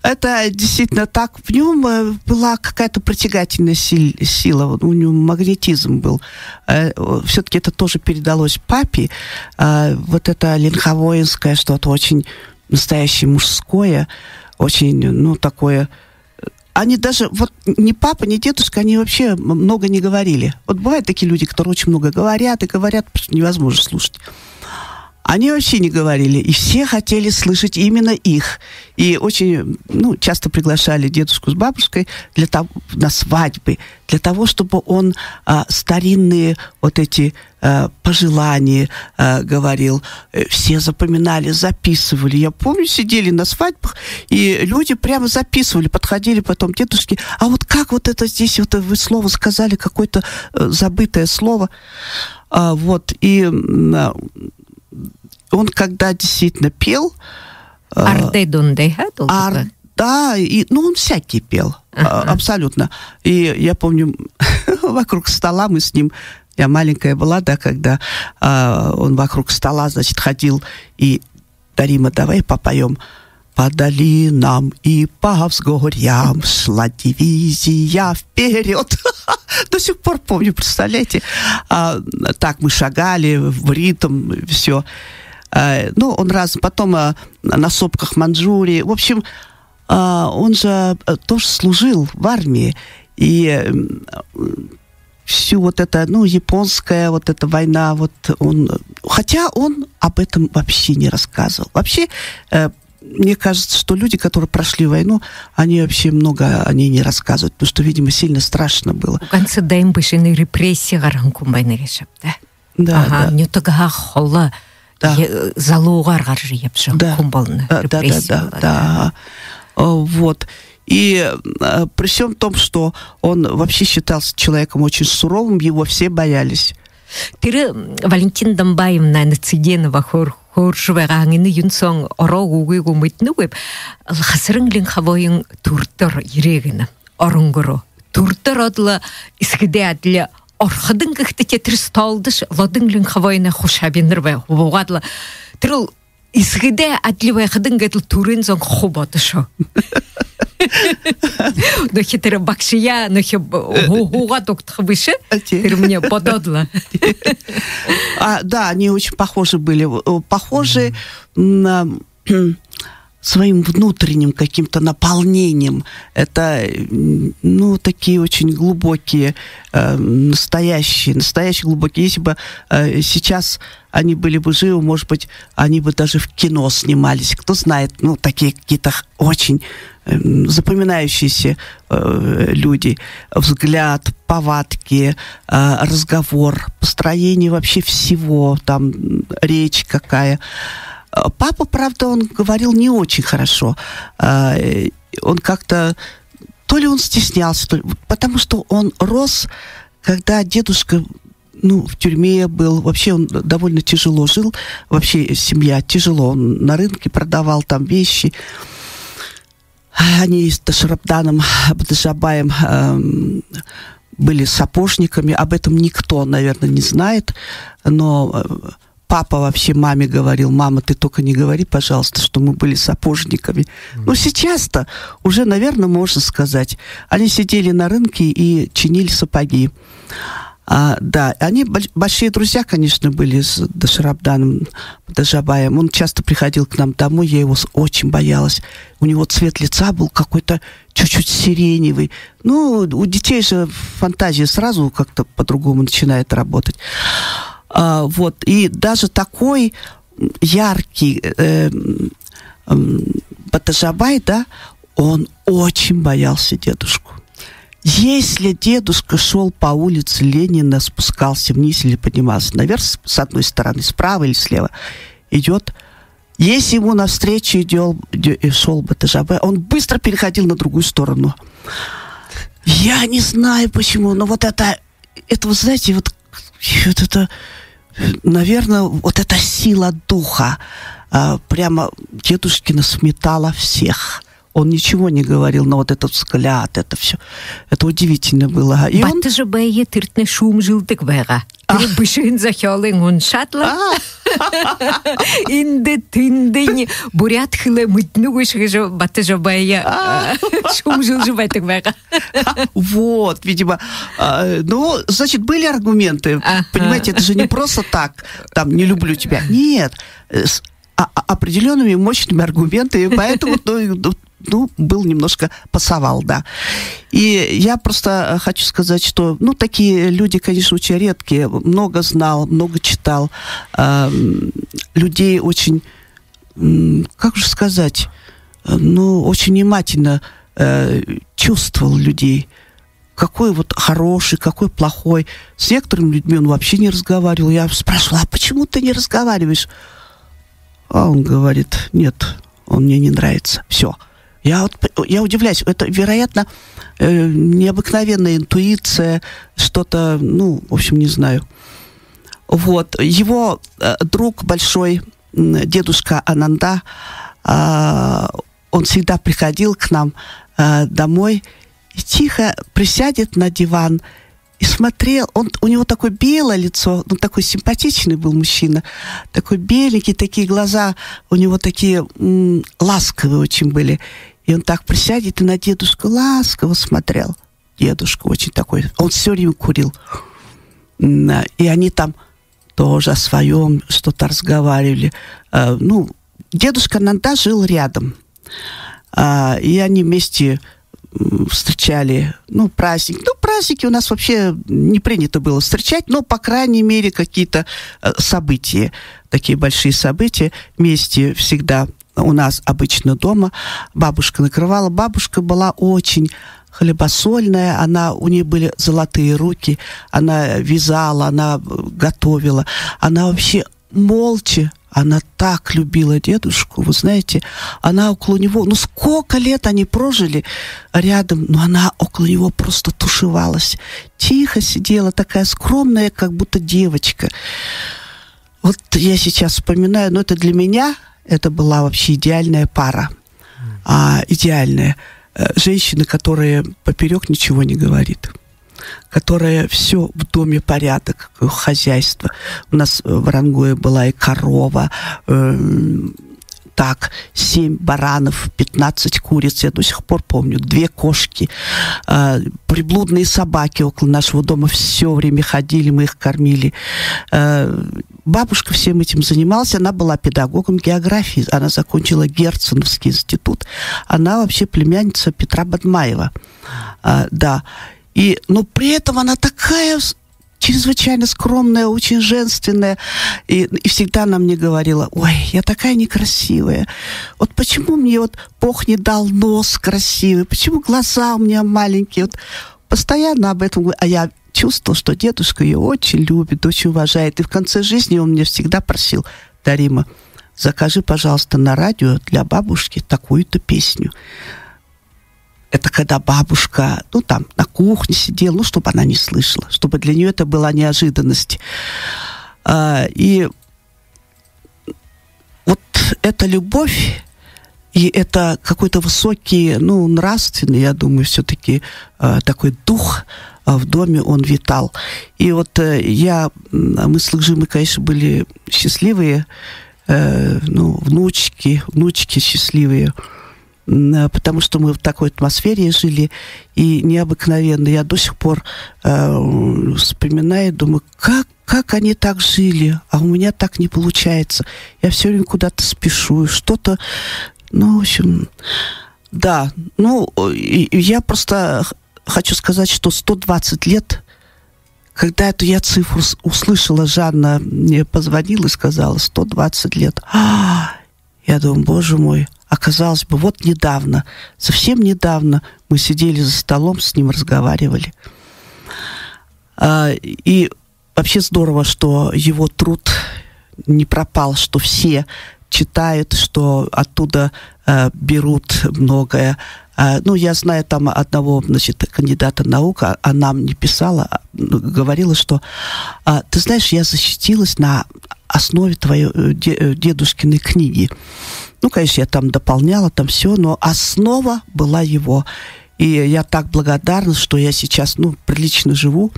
Это действительно так. В нем была какая-то притягательная сила. У него магнетизм был. Все-таки это тоже передалось папе. Вот это ленховоинское что-то очень настоящее мужское. Очень, ну, такое... Они даже, вот ни папа, ни дедушка, они вообще много не говорили. Вот бывают такие люди, которые очень много говорят, и говорят, потому что невозможно слушать. Они вообще не говорили, и все хотели слышать именно их. И очень, часто приглашали дедушку с бабушкой на свадьбы, для того, чтобы он старинные вот эти пожелания говорил. Все запоминали, записывали. Я помню, сидели на свадьбах, и люди прямо записывали, подходили потом к дедушке. А вот как вот это здесь, вот вы слово сказали, какое-то забытое слово. И он когда действительно пел... Да, он всякий пел, абсолютно. И я помню, вокруг стола мы с ним, я маленькая была, да, когда он вокруг стола, значит, ходил, и Дарима, давай попоем. По долинам и по взгорьям шла дивизия вперед. До сих пор помню, представляете? Так мы шагали в ритм, все. Он потом на сопках Манчжурии. В общем, он же тоже служил в армии. И всю вот это, японская вот эта война, хотя он об этом вообще не рассказывал. Вообще, мне кажется, что люди, которые прошли войну, они вообще много о ней не рассказывают, потому что, видимо, сильно страшно было. В конце дайм бешеный репрессии гаранку войны решат, да? Да. Не только холла. Залугар гаржи епши кумбалны репрессии. Да. Вот. И при всем том, что он вообще считался человеком очень суровым, его все боялись. Тире Валентин Домбаевна Нациденова хоршвегангины юнсон орогугу мытнугып хасрынглин хавоин туртор ирегина оронгоро туртор адла исгедеадле орхадын кыхтете тристалдыш ладынглин хавоина хушабинрве вогадла тирл исгеде адлеве хадын гетл туринзон хобатышо но хитро бакшия, но хуга доктор выше, теперь мне подадла. Да, они очень похожи были. Похожи на своим внутренним каким-то наполнением. Это, такие очень глубокие, настоящие глубокие. Если бы сейчас они были бы живы, может быть, они бы даже в кино снимались. Кто знает, такие какие-то очень запоминающиеся люди. Взгляд, повадки, разговор, построение вообще всего, там речь какая. Папа, правда, он говорил не очень хорошо. Он как-то... То ли он стеснялся, потому что он рос, когда дедушка в тюрьме был. Вообще он довольно тяжело жил. Вообще семья тяжело. Он на рынке продавал там вещи. Они с Дашарабданом Абдыжабаем были сапожниками. Об этом никто, наверное, не знает. Но папа вообще маме говорил: мама, ты только не говори, пожалуйста, что мы были сапожниками. Но сейчас-то уже, наверное, можно сказать. Они сидели на рынке и чинили сапоги. Да, они большие друзья, конечно, были с Дашарабданом Дажабаем. Он часто приходил к нам домой, я его очень боялась. У него цвет лица был какой-то чуть-чуть сиреневый. У детей же фантазия сразу как-то по-другому начинает работать. И даже такой яркий Батажабай, да, он очень боялся дедушку. Если дедушка шел по улице Ленина, спускался вниз или поднимался наверх, с одной стороны, справа или слева, идет, если ему навстречу шел Батажабай, он быстро переходил на другую сторону. Я не знаю почему, но это, вы знаете, это, наверное, эта сила духа прямо дедушкина сметала всех. Он ничего не говорил, но этот взгляд, это все, это удивительно было. И он... Батажабайе тыртный шум жилтык бэга. Ты бышын захёлын он шатла. Инде тындыни бурят хылы мытнугыш гыжо Батажабайе шум жилтык бэга. Вот, видимо. Значит, были аргументы. Понимаете, это же не просто так, там, не люблю тебя. Нет, с определенными мощными аргументами, поэтому был немножко пасовал, да. И я просто хочу сказать, что, такие люди, конечно, очень редкие. Много знал, много читал. Людей очень, как же сказать, очень внимательно чувствовал людей. Какой вот хороший, какой плохой. С некоторыми людьми он вообще не разговаривал. Я спрашивала, а почему ты не разговариваешь? А он говорит, нет, он мне не нравится. Все. Я удивляюсь. Это, вероятно, необыкновенная интуиция, что-то, в общем, не знаю. Вот. Его друг большой, дедушка Ананда, он всегда приходил к нам домой и тихо присядет на диван и смотрел. У него такое белое лицо, такой симпатичный был мужчина, такой беленький, такие глаза у него такие ласковые очень были. И он так присядет и на дедушку ласково смотрел. Дедушка очень такой, он все время курил. И они там тоже о своем что-то разговаривали. Дедушка Нанда жил рядом. И они вместе встречали, праздник. Праздники у нас вообще не принято было встречать, но, по крайней мере, какие-то события, такие большие события вместе всегда у нас обычно дома. Бабушка накрывала. Бабушка была очень хлебосольная, у нее были золотые руки, она вязала, она готовила, она вообще молча. Она так любила дедушку, вы знаете, она около него, сколько лет они прожили рядом, но она около него просто тушевалась. Тихо сидела, такая скромная, как будто девочка. Вот я сейчас вспоминаю, но это для меня, это была вообще идеальная пара. Идеальная. Женщина, которая поперек ничего не говорит. Которая все в доме порядок, хозяйство. У нас в Орангое была и корова, 7 баранов, 15 куриц, я до сих пор помню, 2 кошки, приблудные собаки около нашего дома все время ходили, мы их кормили. Бабушка всем этим занималась, она была педагогом географии, она закончила Герценовский институт, она вообще племянница Петра Бадмаева, да. Но при этом она такая чрезвычайно скромная, очень женственная. И всегда она мне говорила, ой, я такая некрасивая. Вот почему мне Бог не дал нос красивый? Почему глаза у меня маленькие? Постоянно об этом говорю. А я чувствовала, что дедушка ее очень любит, очень уважает. И в конце жизни он мне всегда просил, Дарима, закажи, пожалуйста, на радио для бабушки такую-то песню. Это когда бабушка, на кухне сидела, чтобы она не слышала, чтобы для нее это была неожиданность. И вот эта любовь, и это какой-то высокий, нравственный, я думаю, все-таки такой дух в доме, он витал. И мы с Лыгжи, конечно, были счастливые, внучки счастливые, потому что мы в такой атмосфере жили, и необыкновенно. Я до сих пор вспоминаю, думаю, как они так жили, а у меня так не получается. Я все время куда-то спешу, что-то, в общем, да. Я просто хочу сказать, что 120 лет, когда эту я цифру услышала, Жанна мне позвонила и сказала, 120 лет. Я думаю, боже мой, оказалось бы, недавно, совсем недавно мы сидели за столом, с ним разговаривали. И вообще здорово, что его труд не пропал, что все читают, что оттуда берут многое. Я знаю там одного, кандидата наук, она мне писала, говорила, что, ты знаешь, я защитилась на основе твоей дедушкиной книги. Конечно, я там дополняла, там все, но основа была его. И я так благодарна, что я сейчас, прилично живу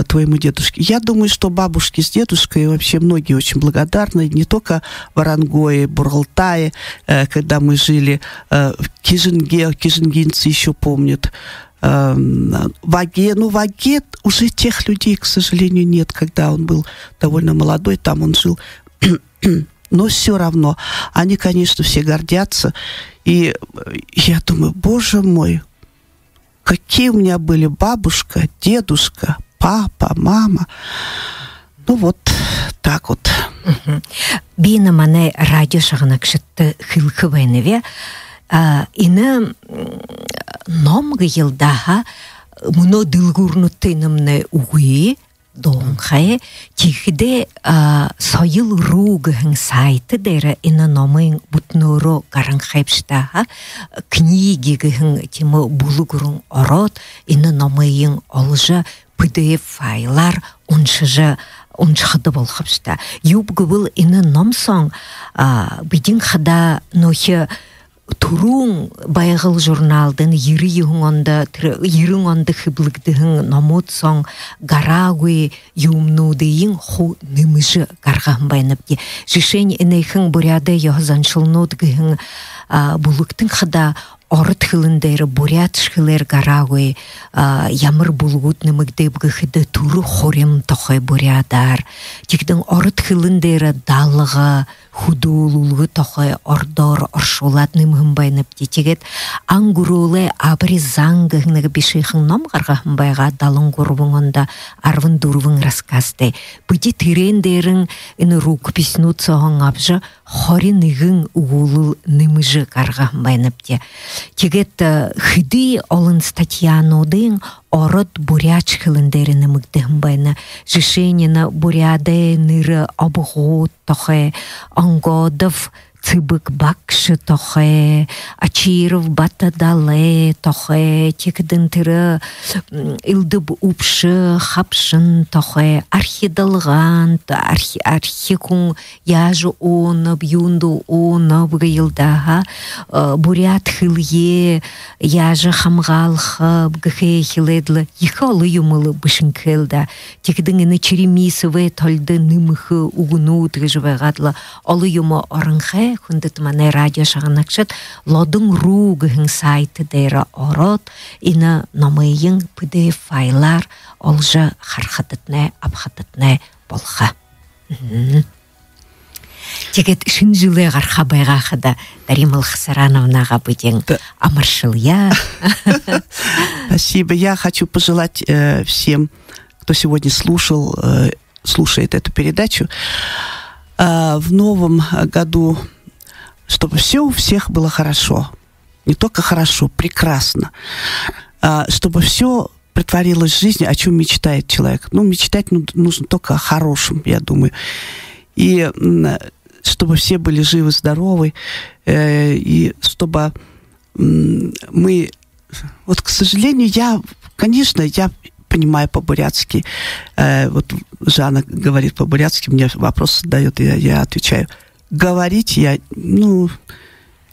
твоему дедушке. Я думаю, что бабушки с дедушкой вообще многие очень благодарны, не только в Орангое, Буралтае, когда мы жили, в Кижинге, кижингинцы еще помнят, в Аге. В Аге уже тех людей, к сожалению, нет, когда он был довольно молодой, там он жил. но все равно они, конечно, все гордятся. И я думаю, боже мой, какие у меня были бабушка, дедушка, папа, мама. Ну вот, так вот. Бина мане радио шагнакшытты хилхывайныве, ины номгы елдаха муно дылгурнутынымны угуи, доңхай, тихиде сойыл ругыхын сайты дәрі ины номын бутнуру гаранхайпштаха, книги гыхын тимы булугурун орот, ины номын олжы PDF файлар уншыжы уншыды болхапшта. Юбгы был ины номсон бидин хада нохи турун байгыл журналдын ерің онды хыблыгдыхын номутсон гарагуи юмнудыйын ху нымыжы гарган байнапти. Жишень инейхын буряды йохзаншылнудгыхын булыктын хада орыт хылындары бурят шхылер гарагуи ямыр булгутны мыгдебгыхыды туру хорем тохай бурядар. Тикден орыт хылындары далыға худулулғы тохай ордор оршулатны мымбайнапти. Тигет ангурулы абри зангыхнығы бишейхын ном гаргахымбайға далын гурвыңында арвын дурвың рассказды. Бұди тирендерін ины рукописнут соғын абжы хоринығын уғулыл нымыжы гаргахымбайнапти. Тигет хыды олын статьянодың орот буряч хылындеріні мыгдыхымбайны. Жишенина буряды ныры обғот тохе, ангодов цыбык бакшы тохе, ачиров батадале тохе, текдін тірі илдыб упшы хапшын тохе, архидалған, архикун яжы онып, юнду онып гылдаға, бурят хылye, яжы хамғалхып, гыхе хиледлі, ехалы юмылы бішін кілда, текдін іні черемисывы толды нымықы угунут гыжывағадлы, олы юмы орынхе, хүндітмане радио шағанакшыт лодың ругыхын сайты дейрі орот, ина номайын PDF файлар олжы хархатытне, абхатытне болха. Тегет шын жылы ғарха байға қыда Даримыл Хасарановнаға буден амаршыл, я. Спасибо. Я хочу пожелать всем, кто сегодня слушает эту передачу, в новом году, чтобы все у всех было хорошо. Не только хорошо, прекрасно. Чтобы все притворилось в жизни, о чем мечтает человек. Ну, мечтать нужно только о хорошем, я думаю. И чтобы все были живы, здоровы. И чтобы мы... Вот, к сожалению, я понимаю по-бурятски. Вот Жанна говорит по-бурятски, мне вопрос задает, и я отвечаю. Говорить я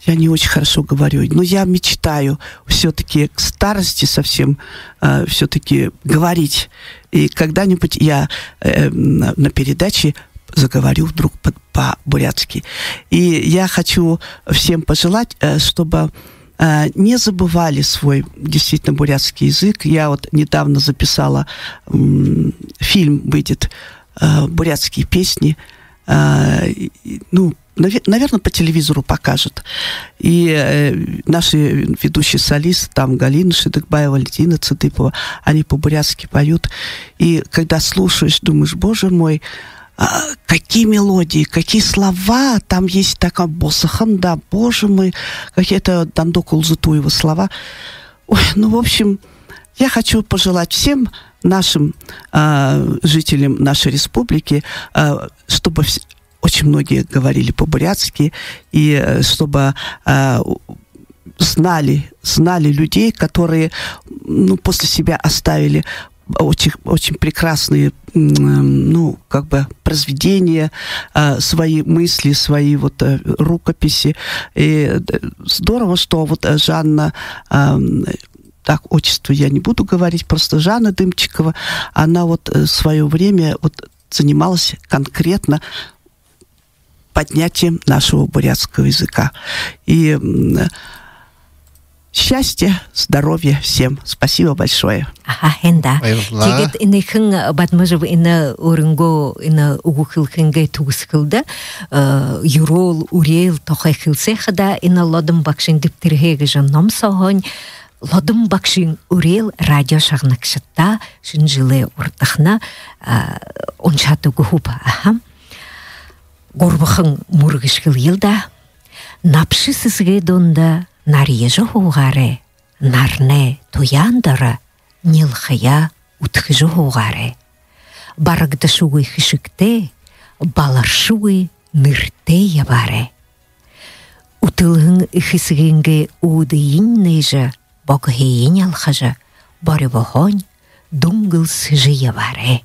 не очень хорошо говорю, но я мечтаю все-таки к старости совсем все-таки говорить. И когда-нибудь я на передаче заговорю вдруг по-бурятски. И я хочу всем пожелать, чтобы не забывали свой действительно бурятский язык. Я вот недавно записала фильм, выйдет бурятские песни. Наверное, по телевизору покажут. И наши ведущие солисты, там Галина Шидыкбаева, Валентина Цытыпова, они по-бурятски поют. И когда слушаешь, думаешь, боже мой, какие мелодии, какие слова, там есть такая босаханда, боже мой, какие-то Дандоку Улзутуева слова. Ой, в общем, я хочу пожелать всем нашим жителям нашей республики, чтобы очень многие говорили по-бурятски, и чтобы знали людей, которые после себя оставили очень, очень прекрасные произведения, свои мысли, свои рукописи. И здорово, что Жанна, так, отчество я не буду говорить, просто Жанна Дымчикова, она в свое время занималась конкретно поднятием нашего бурятского языка. И счастья, здоровья всем. Спасибо большое. Ага, хенда. Тегет инехэн батмажып ина орынго ина угухылхынга тугускылда юрол урел тохайхылсе хада ина лодым бакшин диптирхеге жанном согон лодым бакшин урел радио шагнакшытта шинжиле уртахна ончату гухупа. Ага. Горбахын мургышкыл елда напшы сізге донда нарежы хугаре, нарне туяндара нилхая утхыжы хугаре. Барагда шугы хышыкте, баларшугы нырте ябаре. Утылгын ихисгенге удыйын нежа, богхейін алхажа, барыбахонь дунгыл сыжы ябаре.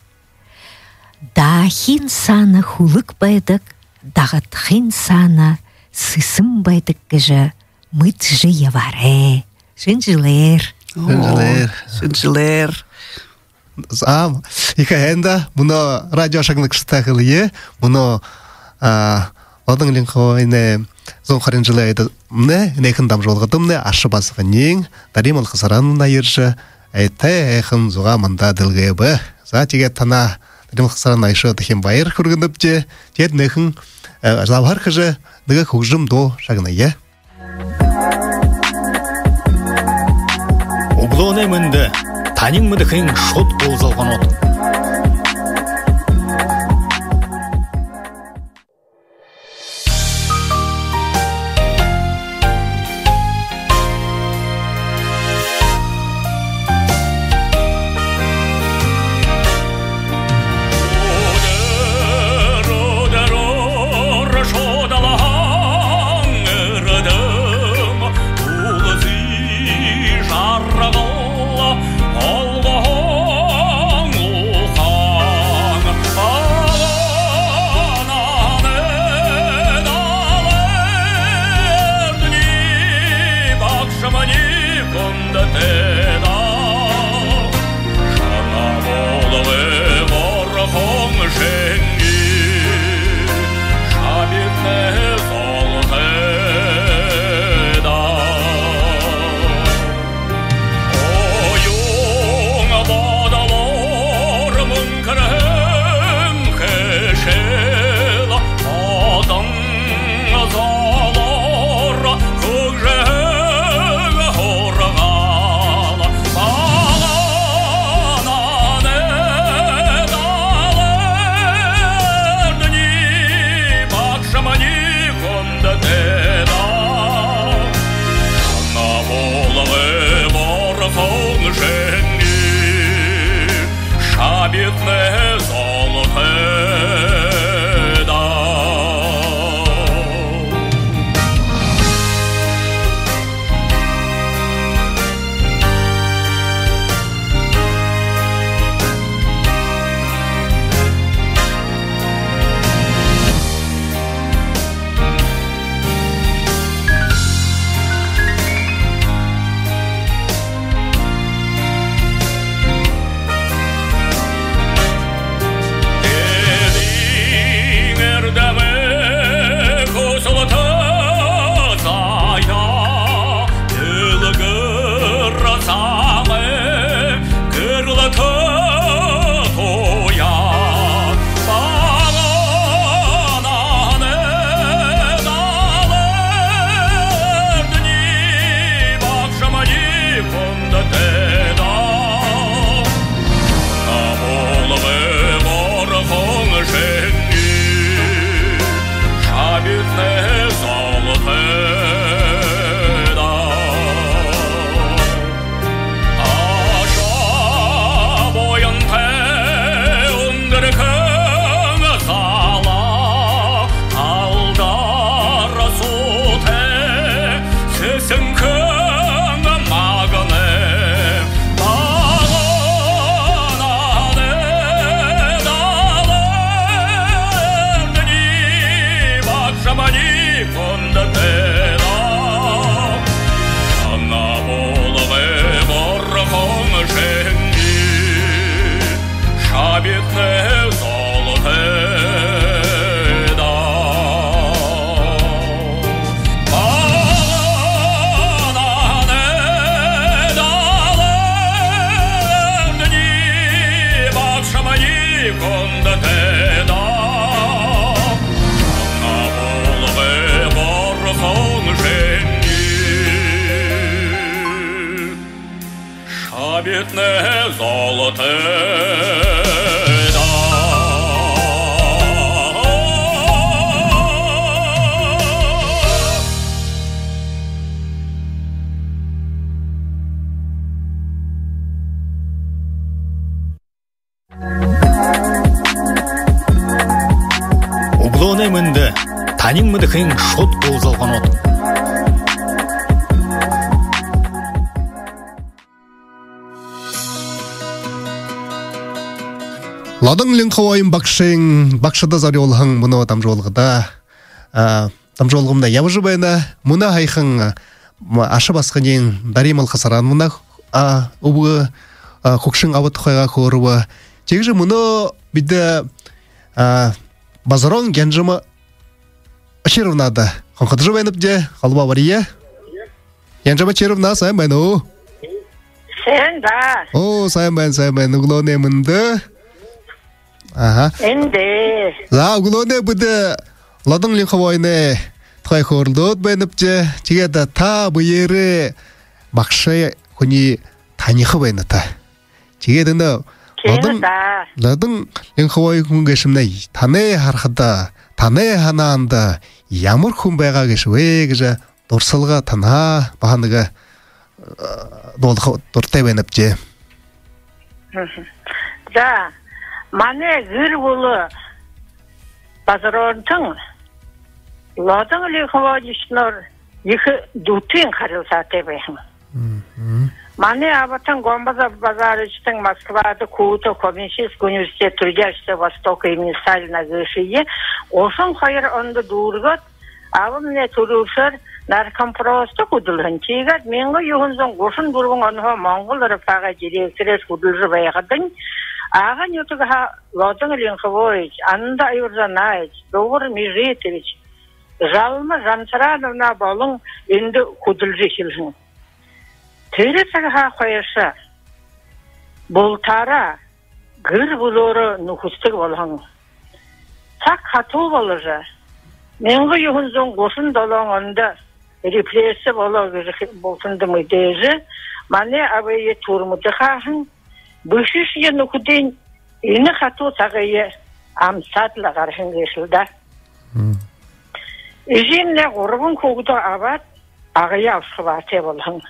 Да хин сана хулык байдык, дағат хин сана сысым байдык гыжа, мыт жы ябаре. Шынжилер. Шынжилер. Зам, икаенда, мұны радио шагнық шыстағылые, мұны лодың линхойне зонхарин жылы айды мне, нейхын дам жолғытымны ашы басығынен, дарим алқысаранына ержі, әйті әйхын зуға мында дылғайбы. За теге тана дарим алқысаран айшы дұхен байыр көргіндіп же, жер нейхын жалбар кыжы дығы көкжім до шагнайы. Углоне мынды, танин мыды хын шот болзалған от. Обетное золото. Углоне мынды, танин мыды хын шот болзалған от. Ладың линхавайым бақшыда зарёлғың мұны тамжолғыда. Тамжолғымда явыжы байна мұна хайхың ашы басқанен даримал қасаран мұна ұбы көкшің абыт қойға көрі. Тегжі мұны биді базарон генжімі Чировнада. Қонқыды байнып де, қалыба бария? Генжімі Чировна сайын байны. Сайын ба. О, сайын байын, ұғылуне мұнды. Ага. Энде. За углоне буде ладың линхавайне тхай хордот байныпче чигеда та быйыры бакшы хуни танихы байната. Чигедена ладың линхавай хунгешимне тане хархада тане ханаанда ямар хүн байгаа гэшвэ гэж дурсалга тана баханага дуртай байныпче. За Мане гыр болы базаронтың ладың лихавадишнор екі дутын қарылсаты бәйін. Мане абатың гомбаза базарычтың Москвады Куты Коммунистический университет Трудящегося Востока имени Сталина гышие ошын хайыр онды дургат абым не турушар наркомпросты кудылын тегат менгі юғынзың ошын дургын онға Моңғол рыпаға директорес кудылжы байғадың Ага нютуга Ладың Линхович, Анда Юрзанаевич, Довор Межитович, Жалма Жансарановна болың енді кудылжы хилжың. Тересаға қойышы, болтара, гыр бұлоры нұхыстық болың. Так қату болыжы. Менгі юғынзың ғосын долың онда репрессия болсынды мүдежі, мане абайы турмыды қағын, Бышыш ені күден ені қату тағайы амсатлы қаршын кешілді. Еженлі ғұрбын көгді абад ағайы ауысқыбаты болың.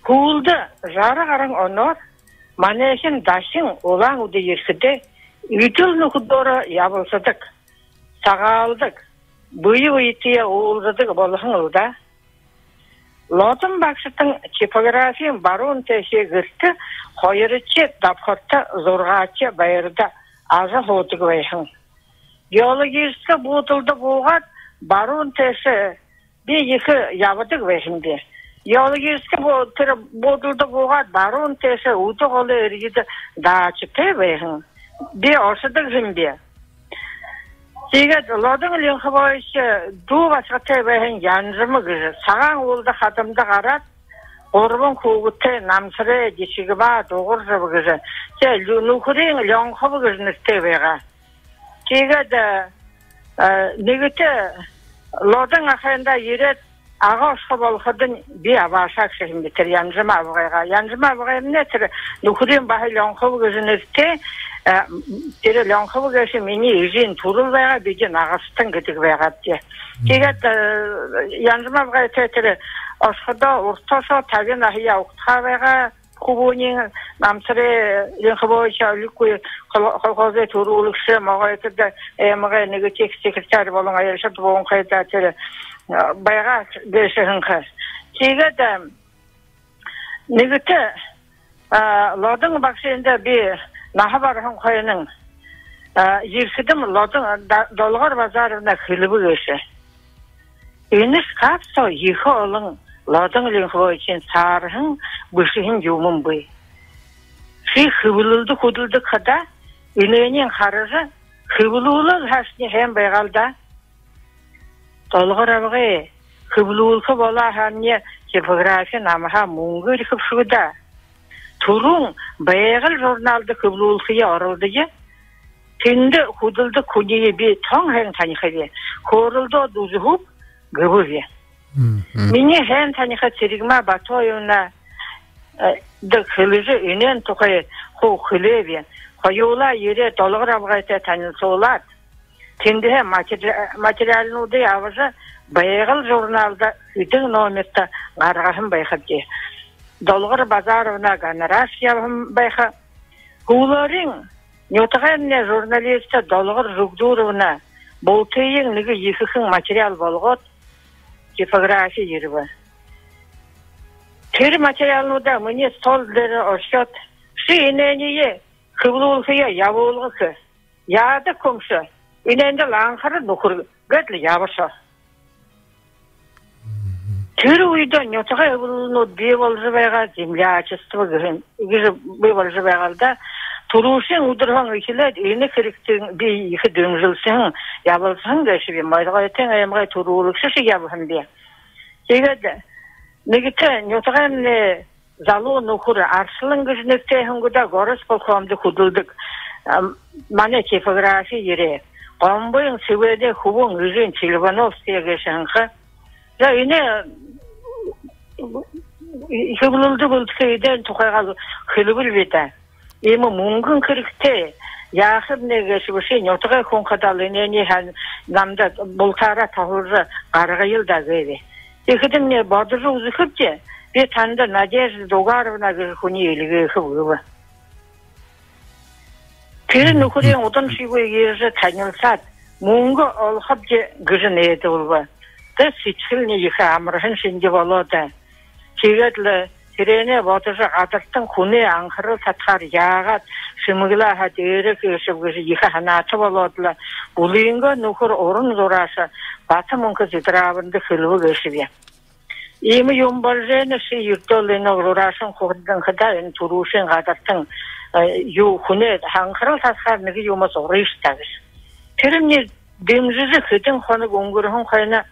Куылды жары қарың онор, манайшын дашын олаң үді еркіде үйтіл нүкідоры ябылсыдық, сағалдық, бұйы өйтіе оғылдыдық болың ұлда. Лотын бақшытың типографиян баруын тәсе ғырты қойырычы дапқытты зорғачы байырды азы ғотық байшың. Геологическі бұтылды болғат баруын тәсе бе екі ябыдық байшың бе. Геологическі бұтылды болғат баруын тәсе ұты қолы өргеді дачы пе байшың. Бе орсыдық жын бе. Сегет Ладың Линхович дуға сақтай байын янжымы күзі. Саған олды қатымды қарат, орбын көгітті намсыры дешігі ба доғыр жыбы күзі. Нүкірен Линховы күзін істей байға. Сегет негіті Ладың ақайында ерет аға ұшқы болғыдың бе абашақ шехін бетір янжымы абығайға. Янжымы абығайым нетір нүкірен бағы Линховы күзін істей Тері лаңқыбы кәші мені ежен тұрыл байға беген ағыстың кітік байға де. Тегет янжыма байға тәтірі ұшқыда ұртаса табен ахия ұқтыға байға құбуының намсыры ліңқыбойша үліккөй қолғазы тұру үлікші маға етірді әміға негетек секретарь болың айыршыды болың қайда тәрі байға беші ғынқы. Тегет негеті ладың бақшайында бе Наха барған қойының еркідім долғар базарына күлібі көші. Еніш қапса екі олың Ладың Линховичен сарығын бүшігін жумын бұй. Ши қыбылылды құдылды қыда, үнейінен қарыжы қыбылылы ғашыны хәм байғалда. Долғар абығы қыбылылқы бола хәмне типография намыға мұңғы үркіп шуыда. Турун байғыл журналды кыблуулхия орылдыгы, тенді худылды күнеге бе тоң хэн таниха бе, хорылды дузухуп гыбы бе. Мене хэн таниха церигма батойуна да хылыжы инен тухай ху хылеви хоюла ере толгор абгайта танылсолат тенде материалнуды аважа байгыл журналда үтің номерта гаргахым байхатти долгор базаровна гонорашьявым байха хуларин нютагенне журналиста долгор жугдуровна болтыйын ниги ихихин материал болгот типография ерва тэр материалнуда мне столдер ошот шинение хывлулхия явуулгы яда комша иненде ланхар нухур гэдли яваша тэр үйдө нютага эвлну беволжевага землячество гэн иге беволжевагалда турушин удырхан ихилет эне керектен би ихе дөмжилсен явылсан гэшби майгайтен аямгай турулукшы явхан бе тэгээд нэгтэй нютагааны залуу нөхөр арслан гэж нэгтэй хөнгөдө горос полкомд худулдаг манай типография ирээ гомбын сэвэдэ хувын режим Чилвановская гэшанха за эне ихэглэлдэг үлдэхийдэн тухайгаа хэлбэл бидэ ийм мөнгөн хэрэгтэй яахад нэгэшвши нютага хүн хадалыны хан намда бултара тавыр гаргайылда гэвэ ихэдэн не бодож үзэхвчээ би танд Надежда Дугаровна гэж хүний илгээ хөвгөө тэр нөхөрийн удан шигөө ирж танилцаад мөнгө олоход гэж нээдвэ тэр сичгэлний их амархан шинжи болоод тэгээд л тэрэнэ бодож гадартан хүний анхаарал татгаар яагаад шимгэлээ хад эрэг шивгэж их ханаач болоод л улинго нөхөр уран зурааша бата мөнгө зэтравэнд хэлвэг шивэ ийм юм болжэн ши юртолын ураашин хурдан хада энэ турушин гадартан юу хүнээ анхаарал татгаар нэг юмас урыштагс тэрний дэмжиж хэдэн хоног өнгөрсөн хойно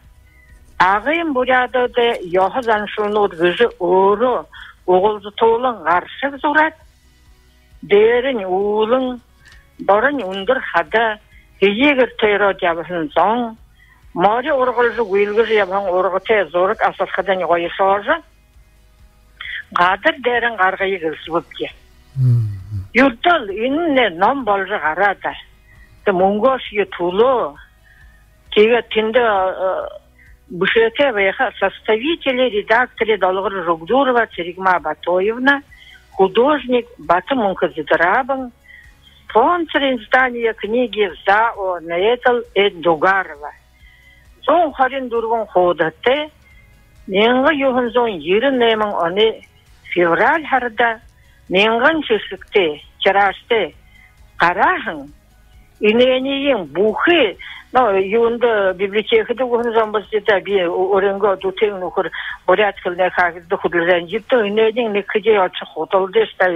агын бурядад яхазан шунууд гэж өөрөө угуултуулан гаршиг зураад дээрэн уулан борон өндөр хада хийгээр тэрод явсан зон морь ургалж үйлгэж явсан ургатай зураг асалхадан гоёшоож гадар дээрэн гаргыг илсвэвчээ юртал энэ ном болж гараад тэ мөнгөш ю тулоо тэгээд тэнд Бушете веха составители, редакторы Долгор Жугдурова, Церегма Батоевна, художник Батамун Казидрабан, спонсор издания книги ЗАО Наэтл Дугарова. Сон харин дургон ходате, ненга юханзон ерин неман они февраль харда, ненган чешикте, чараште, карахан, инением бухе, но юнда библиотекада гонзон баста би оренго дутен нухур боряткалне хагда худлан житто инедин никхе очих хотолдэ ста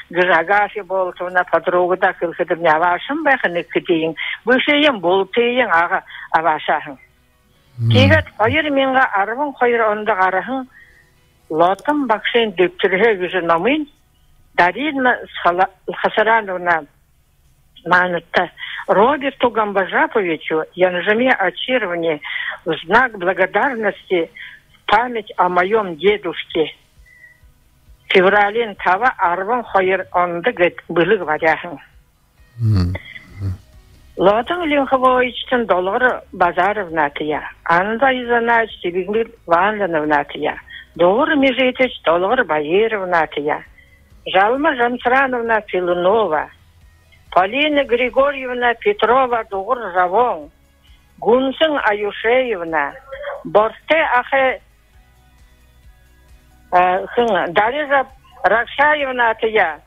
грагаси болтона подругада хэлхэдэр нявашин байх никхеин бүшэйэн болтыйэн ага авашахан тэгээд 2012 онд гарахан лотон багшийн дэвтэрхэ гэж номын Дарина Хасарановна Манта Роберту Гамбажаповичу я нажми очарование в знак благодарности в память о моем дедушке. Февралин Тава Арван Хойер Ондагет были говоряхен. Лотон Линховичтен доллар базаров натия. Анда изанач Сибигмир Ванланов натия. Доллар межитич доллар Баеров натия. Жалма Жамсрановна Филунова. Полина Григорьевна Петрова Дугур Жавон, Гунсен Аюшеевна, Борте Ахе Дарижа Ракшаевна Атия,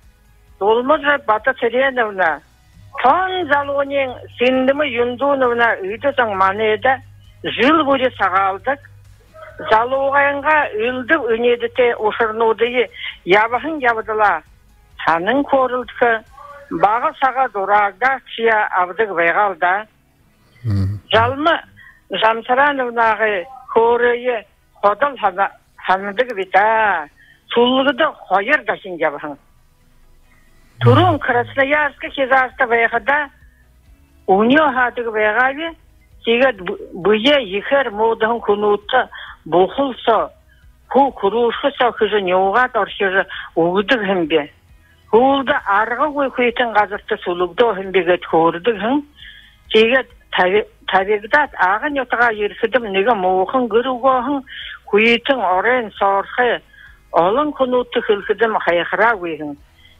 Дулмуджа Батацереновна, Тон Залонин Синдема Юндуновна Үйдесің Манеда, жыл бойы сағалдық, Залуғайынға үлді өнедіте ұшырнуды ябахын ябыдыла, таның көрілдікі, Бағы саға дұрағда чия авдық байғалда. Жалмы Жамсарановнағы көрейі қодыл ханымдық бита. Сулығыды қойыр дашын жабығын. Турун Красноярскі кезасты байғада унио хатығы байғави сегет бұйе ехер моудығын күнуытты бұқылсы ху курушса хыжы неуга торшыжы угдык хэмбе. Хулда арга гой хуйтын газырты сулугдо хэмбегет хордык хэм. Тегет табигдат агын ятага ерсидим неге моохын гыругоһын хуйтын орен сорхы олон конутты хылхыдым хайхра гойһын.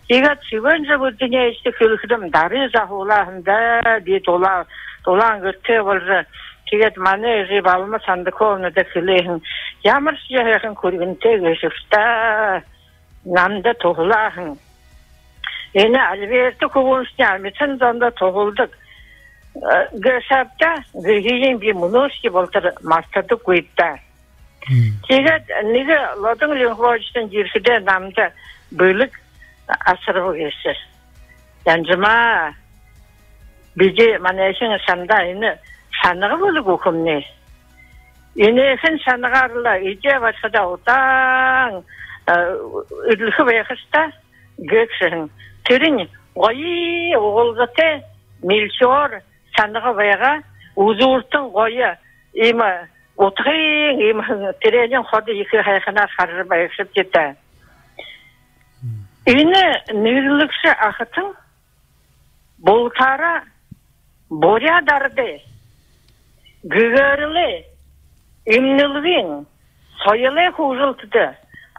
Тегет сивенже бүддүне ишти хылхыдым дары захулахында ди толан гытты болжы. Тегет мане жибалма сандыковны да хылыһын. Ямар жаһын көргөнтө гышыфта намда тоғлахын. Эне алберті көбінсіне амитын зонда тоғылдық. Гышапта гыгейен бі мұношки болтыр мастырды көйтті. Тегет неге лодың лингвожтың жерсіде намда бөлік асырғы кесі. Янжыма біде манайшың санда ені санығы бөлік өкімне. Енесін санығы арыла иде басқада отаң үділгі байқыста гөксің. Түрін ғойы оғылғыты мелшор санығы байға ұзуыртың ғойы емі отырғың емі түренен ходы екі хайқына қаржы байықшып кетті. Үйіні нүрлікші ақытың болтары борядарды гүгірілі емнілігін сойылы құжылтыды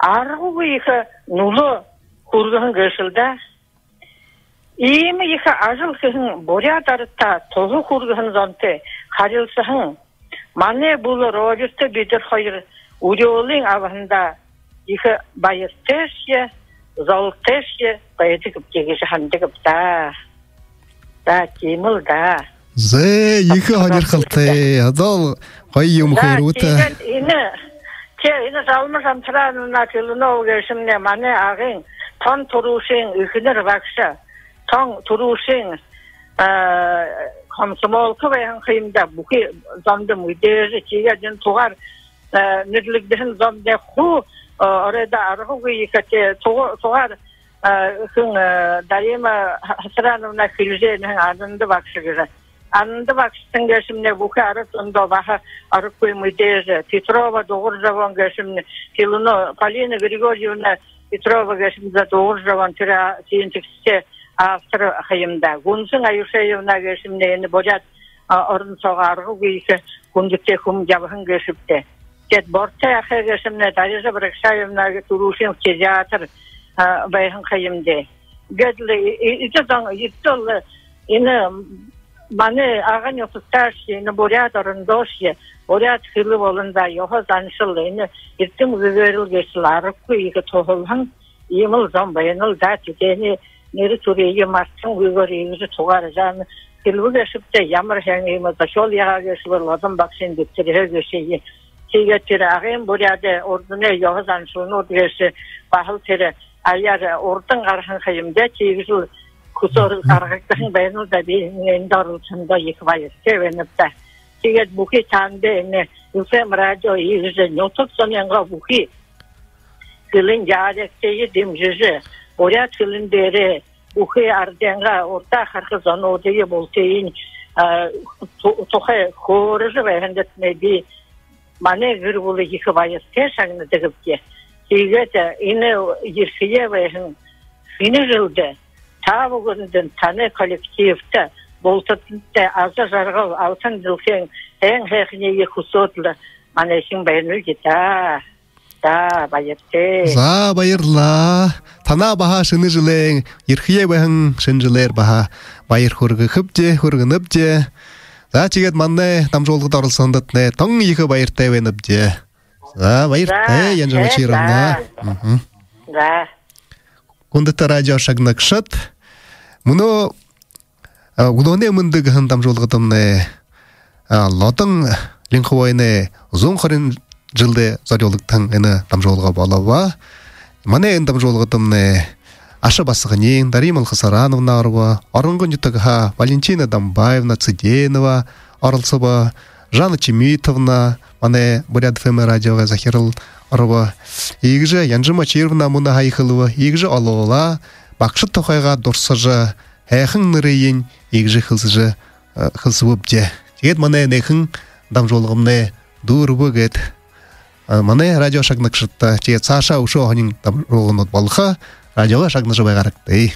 арғы екі нулы құрғын көшілді. Ими екі ажыл күйін борядарытта тоғы құрғын зонты қарылсығын. Мане бұл роберті бедір қойыр үрелің авында екі байыр тәші, зол тәші байды күптегі жаханды күпта. Да, кеміл да. Зе, екі ғанер қылты, адал қой емқойыр өті. Да, ені жалмы жамтыранына кіліні өгешімне мане ағын тон тұрушың үкінір бақшы. Тон тұрушың комсомолқы байын қиымда бұқи зомды мүдері тегеден туғар нүрлігден зомды қу орайда арғы үйекете туғар үкін дайымы хасыранына күлженің анынды бақшы кірі. Анынды бақшытың кәшімне бұқи арыз ұнда бақы арық көй мүдері Петрова доғыр жауан кәшімне Пилыны Полина Григорьевна Петрова кәшімді доғыр жауан түрі сейінтіксте автор қайымда. Гүнсің Аюшаевна кәшімне ені божат орын соға арғы көйкі күндікте күм жабығын кәшіпті. Кет борты ақы кәшімне Дарижа Бракшаевна тұрушын театр байғын қайымде. Гәділі, еттілі, ені маны ағын yoqtashye, eni boryat orundoshye, boryat xili bolunda yoha zanshil, eni irtim gıgırıl geçilar, kuyuga tohulhan, yemil zambayanıl dati, eni neri tureye martın gıgırıyızı tuğaracağını, xili geçipte yamır hengimizde, şol yağa geçilir, odun baksin diptirihe geçeyi, Teygetleri ağın boryada orduna yoha zanshilini ordu geçi, bahıl tere, ayar ordun qarxın xayımda, teygizil kusur kargıktığın beynul da bir darılsında yıkıbayız. Sevenipte. Teget buki çandı eni Yusem radyo yüzü nyotuk sonyanğa buki kılın yağdekteyi dimcüzü boryat kılın deri buki ardenga orta karkızan odayı bolteyin tohe korucu ve hendetmedi mane gırbulu yıkıbayız. Teşanını dıgıpke. Teget eni yırkıya ve fini jıldı. Ta bugünden tane kolektivde boltatında azı jargıl altın dilken en hekneye kusotlu maneşin beynü gita da bayırte za bayırla tana baha şını jılen yırkıya behın şınjıler baha bayır hurgı hıpje hurgınıpje za çiget manne tamjolgu darılsandatne tong yıkı bayırte venipje za bayırte yanjama çirana da Кундыта радио шагнакшат. Муно удоне мындык хантам жолготомне лотың линхойне зон хорин жылды зарёлыктан эне там жолга балава. Мане эндам жолготомне аша басыгынен Даримал Хасарановна арва, Орынгон jutага Валентина Дамбаевна Циденова арылсыба, Жанна Чемитовна, мане Бурят ФМ радиога захирыл арва. Игже Янжыма Чирвна муна хайхылыва, игже алола, бакшыт тохайга дурсажы, хэхын нырыйын, игже хылсыжы хылсывыпже. Тегет мане нехын дам жолгымне дурбы гет. Мане радио шагнакшытта те цаша ушо ханин там рогонот балха радиога шагнажы байгаракты.